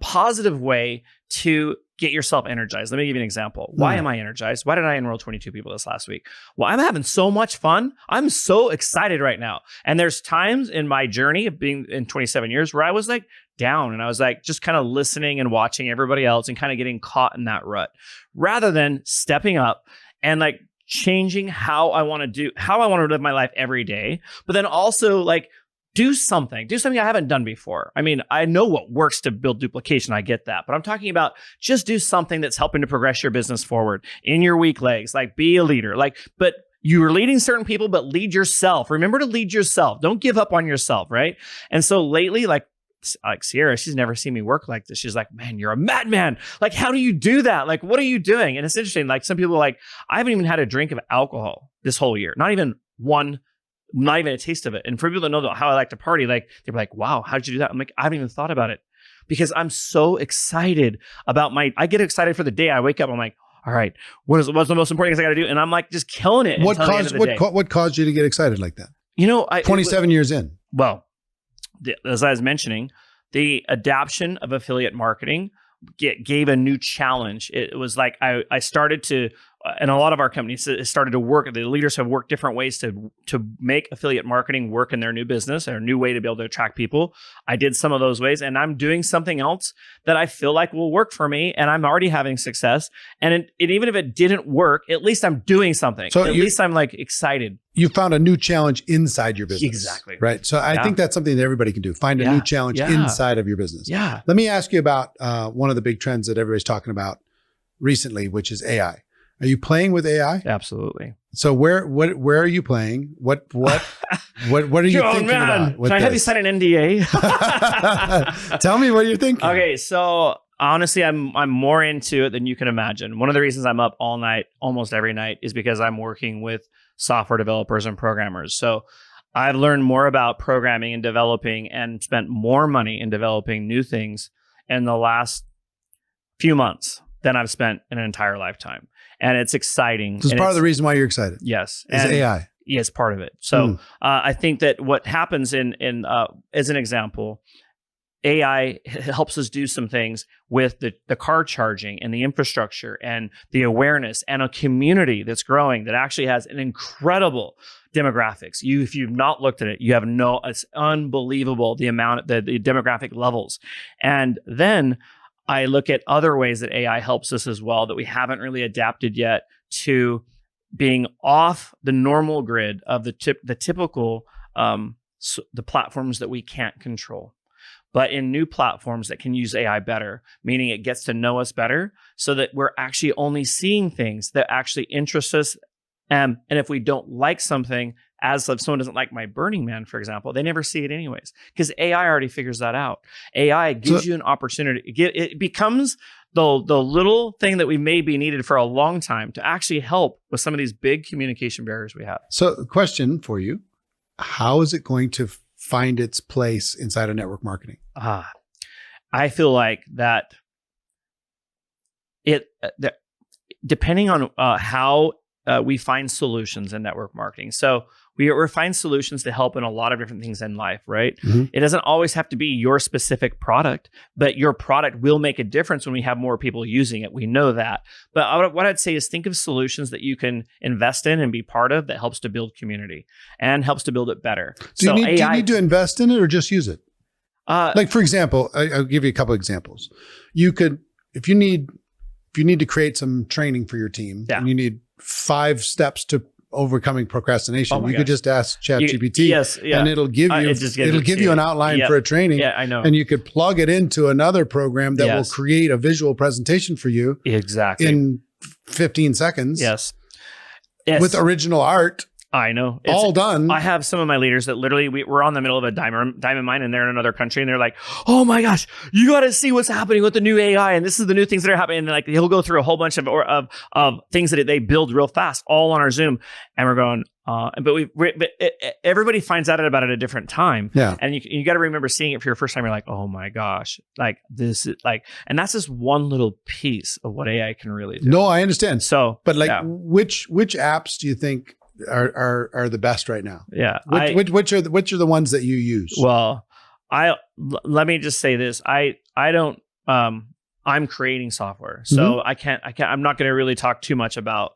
positive way to get yourself energized. Let me give you an example. Why am I energized? Why did I enroll 22 people this last week? Well, I'm having so much fun. I'm so excited right now. And there's times in my journey of being in 27 years where I was like down and I was like just kind of listening and watching everybody else and kind of getting caught in that rut rather than stepping up and like changing how I want to live my life every day. But then also like do something I haven't done before. I mean, I know what works to build duplication. I get that, but I'm talking about just do something that's helping to progress your business forward in your weak legs, like be a leader, but you're leading certain people, but lead yourself. Remember to lead yourself. Don't give up on yourself. Right. And so lately, like like Sierra, she's never seen me work like this. She's like, man, you're a madman. Like, how do you do that? Like, what are you doing? And it's interesting. Like some people are like, I haven't even had a drink of alcohol this whole year. Not even a taste of it. And for people that know how I like to party, like they're like, wow, how did you do that? I'm like, I haven't even thought about it because I'm so excited about I get excited for the day. I wake up, I'm like, all right, what's the most important things I got to do? And I'm like, just killing it. What caused you to get excited like that? 27 years in. Well, as I was mentioning, the adoption of affiliate marketing gave a new challenge. It was like I started to, and a lot of our companies started to work. The leaders have worked different ways to make affiliate marketing work in their new business or a new way to be able to attract people. I did some of those ways, and I'm doing something else that I feel like will work for me, and I'm already having success. And even if it didn't work, at least I'm doing something. So at least I'm like excited. You found a new challenge inside your business. Exactly. Right. So I think that's something that everybody can do. Find a new challenge inside of your business. Yeah. Let me ask you about one of the big trends that everybody's talking about recently, which is AI. Are you playing with AI? Absolutely. So where are you playing? What are you thinking about? Can I have you sign an NDA? Tell me what you're thinking. Okay, so honestly, I'm more into it than you can imagine. One of the reasons I'm up all night, almost every night, is because I'm working with software developers and programmers. So I've learned more about programming and developing and spent more money in developing new things in the last few months than I've spent in an entire lifetime. And it's exciting. This is part of the reason why you're excited. Yes. Is AI. Yes, part of it. So I think that what happens in as an example, AI helps us do some things with the car charging and the infrastructure and the awareness and a community that's growing that actually has an incredible demographics. If you've not looked at it, it's unbelievable the demographic levels. And then I look at other ways that AI helps us as well that we haven't really adapted yet to being off the normal grid of the typical the platforms that we can't control, but in new platforms that can use AI better, meaning it gets to know us better so that we're actually only seeing things that actually interest us. And if we don't like something, as if someone doesn't like my Burning Man, for example, they never see it anyways, because AI already figures that out. AI gives you an opportunity. It becomes the little thing that we may be needed for a long time to actually help with some of these big communication barriers we have. So question for you, how is it going to find its place inside of network marketing? I feel like that depending on how we find solutions in network marketing. So we find solutions to help in a lot of different things in life, right? Mm-hmm. It doesn't always have to be your specific product, but your product will make a difference when we have more people using it. We know that. But what I'd say is think of solutions that you can invest in and be part of that helps to build community and helps to build it better. Do you need to invest in it or just use it? Like, for example, I'll give you a couple examples. You could, if you need to create some training for your team and you need 5 steps to overcoming procrastination, you could just ask ChatGPT and it'll give you an outline for a training. Yeah, I know. And you could plug it into another program that will create a visual presentation for you in 15 seconds. Yes. With original art. I know. All done. I have some of my leaders that literally we're on the middle of a diamond mine and they're in another country and they're like, oh my gosh, you got to see what's happening with the new AI. And this is the new things that are happening. And like, he'll go through a whole bunch of things that they build real fast, all on our Zoom. And we're going, but everybody finds out about it at a different time. Yeah. And you got to remember seeing it for your first time. You're like, oh my gosh, like this is like, and that's just one little piece of what AI can really do. No, I understand. So, but like which apps do you think are the best right now? Yeah. Which are the ones that you use? Well, let me just say this. I'm creating software. So I'm not going to really talk too much about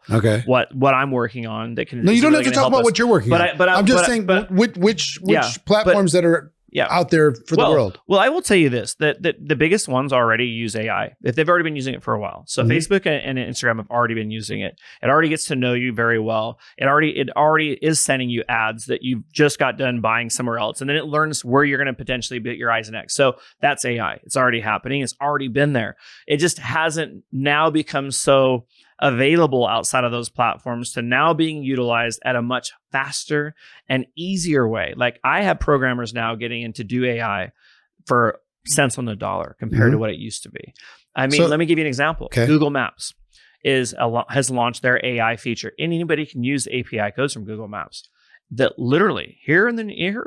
what I'm working on that can. No, you don't have to talk about what you're working on. I'm just saying which platforms that are out there for the world. Well, I will tell you this, that the biggest ones already use AI. If they've already been using it for a while. So Facebook and Instagram have already been using it. It already gets to know you very well. It already is sending you ads that you've just got done buying somewhere else. And then it learns where you're going to potentially put your eyes next. So that's AI. It's already happening. It's already been there. It just hasn't now become so available outside of those platforms to now being utilized at a much faster and easier way. Like I have programmers now getting into do AI for cents on the dollar compared to what it used to be. I mean, let me give you an example. Okay. Google Maps has launched their AI feature, and anybody can use the API codes from Google Maps. That literally here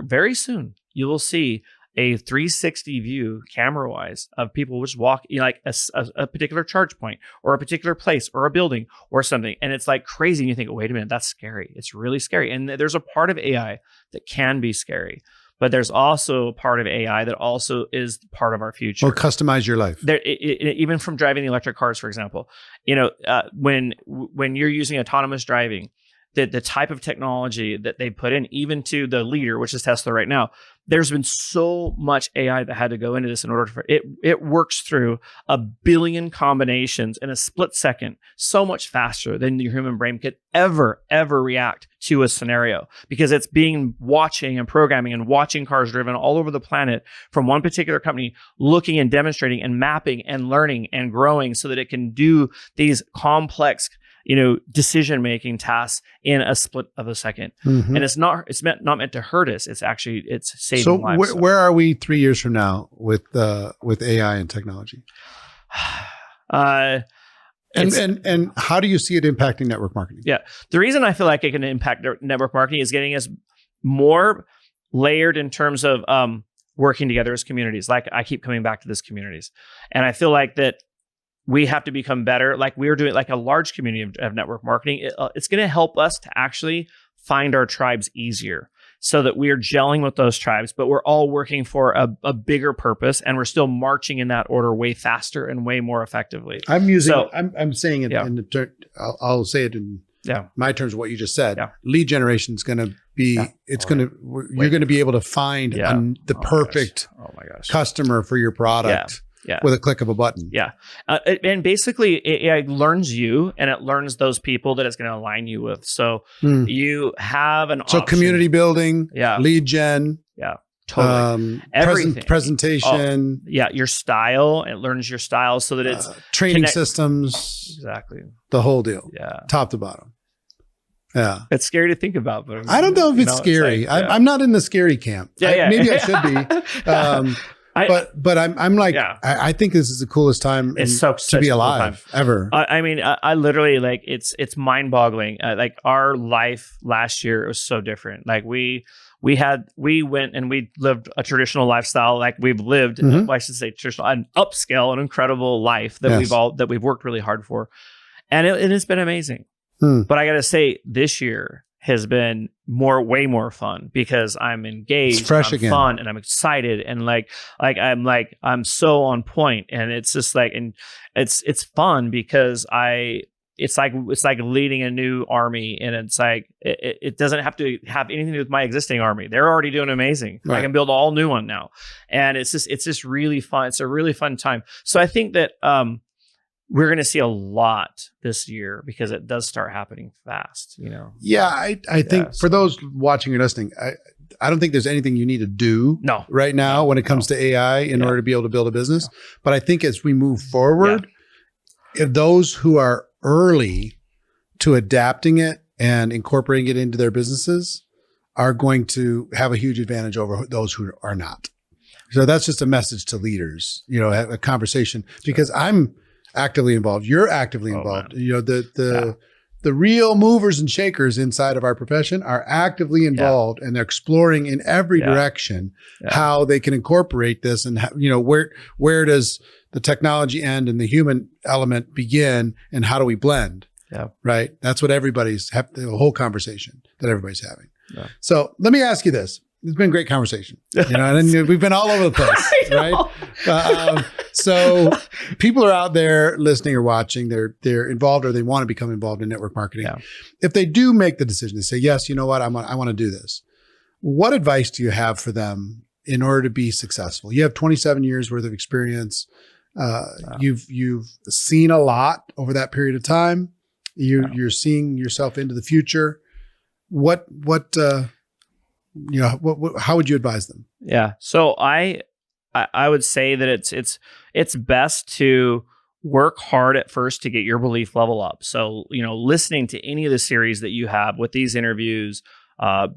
very soon you will see a 360 view camera-wise of people just walk like a particular charge point or a particular place or a building or something, and it's like crazy. And you think, wait a minute, that's scary. It's really scary. And there's a part of AI that can be scary. But there's also a part of AI that also is part of our future. Or customize your life. Even from driving the electric cars, for example, when you're using autonomous driving, the type of technology that they put in, even to the leader, which is Tesla right now, there's been so much AI that had to go into this in order for it. It works through 1 billion combinations in a split second, so much faster than your human brain could ever react to a scenario, because it's watching and programming and watching cars driven all over the planet from one particular company, looking and demonstrating and mapping and learning and growing so that it can do these complex decision-making tasks in a split of a second. And it's not meant to hurt us. It's saving lives. So where are we 3 years from now with AI and technology? And how do you see it impacting network marketing? Yeah. The reason I feel like it can impact network marketing is getting us more layered in terms of working together as communities. Like, I keep coming back to this communities. And I feel like that we have to become better. Like, we're doing like a large community of network marketing. It's going to help us to actually find our tribes easier, so that we're gelling with those tribes, but we're all working for a bigger purpose, and we're still marching in that order way faster and way more effectively. I'm saying it in the term, I'll say it in my terms of what you just said. Yeah. Lead generation is going to be, you're going to be able to find the perfect customer for your product. Yeah. With a click of a button. Yeah. And basically it learns you, and it learns those people that it's going to align you with. So you have an option. So community building, lead gen. Yeah. Totally. Everything. Presentation. Your style. It learns your style so that it's training systems. Exactly. The whole deal. Yeah. Top to bottom. Yeah. It's scary to think about, but I don't know if it's scary. It's like, I'm not in the scary camp. Maybe I should be. But I'm like, I think this is the coolest time to be alive ever. I mean, I literally, like, it's mind boggling. Like, our life last year was so different. Like, we went and we lived a traditional lifestyle. Like, we've lived, I should say traditional, an upscale, an incredible life that we've worked really hard for. And it's been amazing. But I got to say, this year has been way more fun, because I'm engaged, it's fresh I'm again. Fun, and I'm excited, and I'm so on point, and it's just like, and it's fun because it's like leading a new army, and it's like it doesn't have to have anything to do with my existing army. They're already doing amazing. Right. I can build a all new one now, and it's just really fun. It's a really fun time. So I think that we're going to see a lot this year, because it does start happening fast, Yeah, I think for those watching or listening, I don't think there's anything you need to do right now when it comes to AI in order to be able to build a business. But I think as we move forward, if those who are early to adapting it and incorporating it into their businesses are going to have a huge advantage over those who are not. So that's just a message to leaders, have a conversation, because I'm actively involved. You're actively involved. Man. The real movers and shakers inside of our profession are actively involved, and they're exploring in every direction how they can incorporate this, and where does the technology end and the human element begin, and how do we blend? Yeah. Right. That's what the whole conversation that everybody's having. Yeah. So let me ask you this. It's been a great conversation, and we've been all over the place, right? So people are out there listening or watching, they're involved, or they want to become involved in network marketing. Yeah. If they do make the decision to say, yes, you know what, I want to do this. What advice do you have for them in order to be successful? You have 27 years worth of experience. You've seen a lot over that period of time. You're seeing yourself into the future. How would you advise them? Yeah. So I would say that it's best to work hard at first to get your belief level up. So, listening to any of the series that you have with these interviews,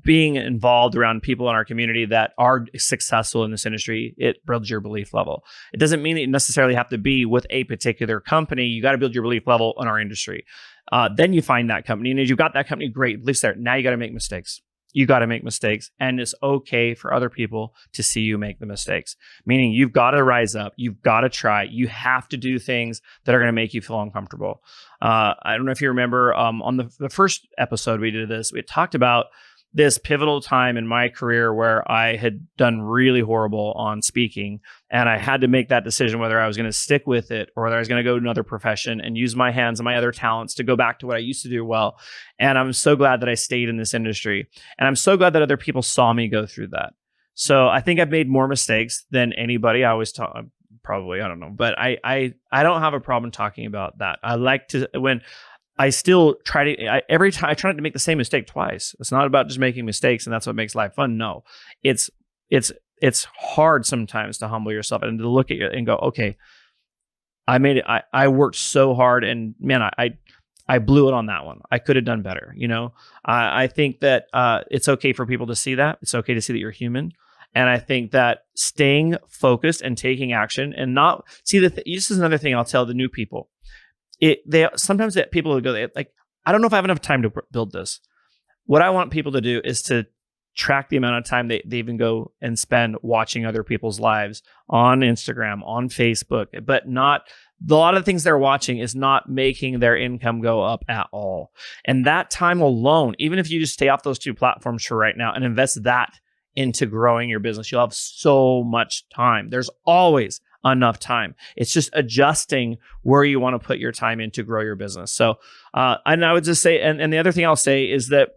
being involved around people in our community that are successful in this industry, it builds your belief level. It doesn't mean that you necessarily have to be with a particular company. You got to build your belief level in our industry. Then you find that company, and as you've got that company, great, beliefs there. Now you got to make mistakes. You got to make mistakes, and it's okay for other people to see you make the mistakes. Meaning you've got to rise up. You've got to try. You have to do things that are going to make you feel uncomfortable. I don't know if you remember on the first episode we did this, we talked about this pivotal time in my career where I had done really horrible on speaking, and I had to make that decision whether I was going to stick with it or whether I was going to go to another profession and use my hands and my other talents to go back to what I used to do well. And I'm so glad that I stayed in this industry, and I'm so glad that other people saw me go through that. So I think I've made more mistakes than anybody. I always talk, probably, I don't know, but I don't have a problem talking about that. I like to, when I still try to, every time I try not to make the same mistake twice. It's not about just making mistakes and that's what makes life fun. No, it's hard sometimes to humble yourself and to look at you and go, okay, I made it. I worked so hard, and man, I blew it on that one. I could have done better. You know, I think that it's okay for people to see that. It's okay to see that you're human. And I think that staying focused and taking action and not see this is another thing I'll tell the new people. Sometimes that people will go like, I don't know if I have enough time to build this. What I want people to do is to track the amount of time they even go and spend watching other people's lives on Instagram, on Facebook, but not a lot of the things they're watching is not making their income go up at all. And that time alone, even if you just stay off those two platforms for right now and invest that into growing your business, you'll have so much time. There's always enough time. It's just adjusting where you want to put your time in to grow your business. So, and I would just say, and the other thing I'll say is that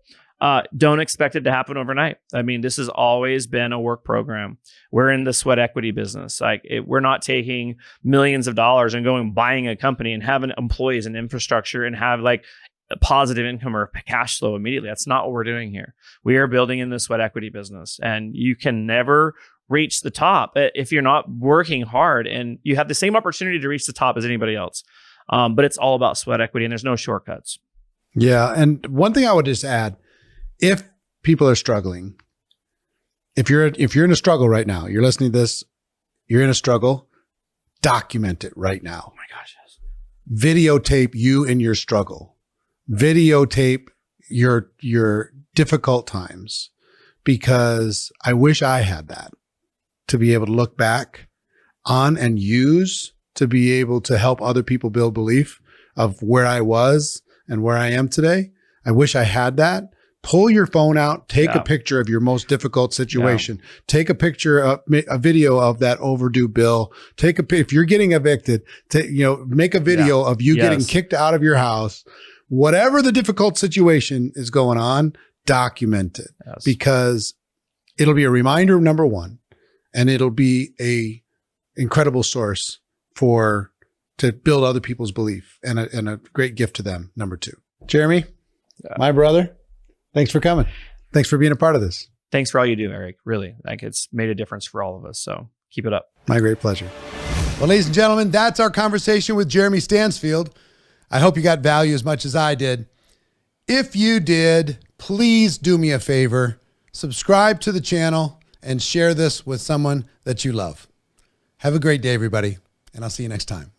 don't expect it to happen overnight. I mean, this has always been a work program. We're in the sweat equity business. We're not taking millions of dollars and going buying a company and having employees and infrastructure and have like a positive income or cash flow immediately. That's not what we're doing here. We are building in the sweat equity business, and you can never reach the top if you're not working hard, and you have the same opportunity to reach the top as anybody else. But it's all about sweat equity, and there's no shortcuts. Yeah. And one thing I would just add, if people are struggling, if you're in a struggle right now, you're listening to this, you're in a struggle, document it right now. Oh my gosh. Yes. Videotape you in your struggle. Videotape your difficult times, because I wish I had that to be able to look back on and use to be able to help other people build belief of where I was and where I am today. I wish I had that. Pull your phone out, take a picture of your most difficult situation, take a picture of a video of that overdue bill, if you're getting evicted, make a video of you getting kicked out of your house, whatever the difficult situation is going on, document it because it'll be a reminder, number one, and it'll be a incredible source to build other people's belief and a great gift to them. Number two, Jeremy, my brother, thanks for coming. Thanks for being a part of this. Thanks for all you do, Eric. Really, it's made a difference for all of us. So keep it up. My great pleasure. Well, ladies and gentlemen, that's our conversation with Jeremy Stansfield. I hope you got value as much as I did. If you did, please do me a favor, subscribe to the channel and share this with someone that you love. Have a great day, everybody, and I'll see you next time.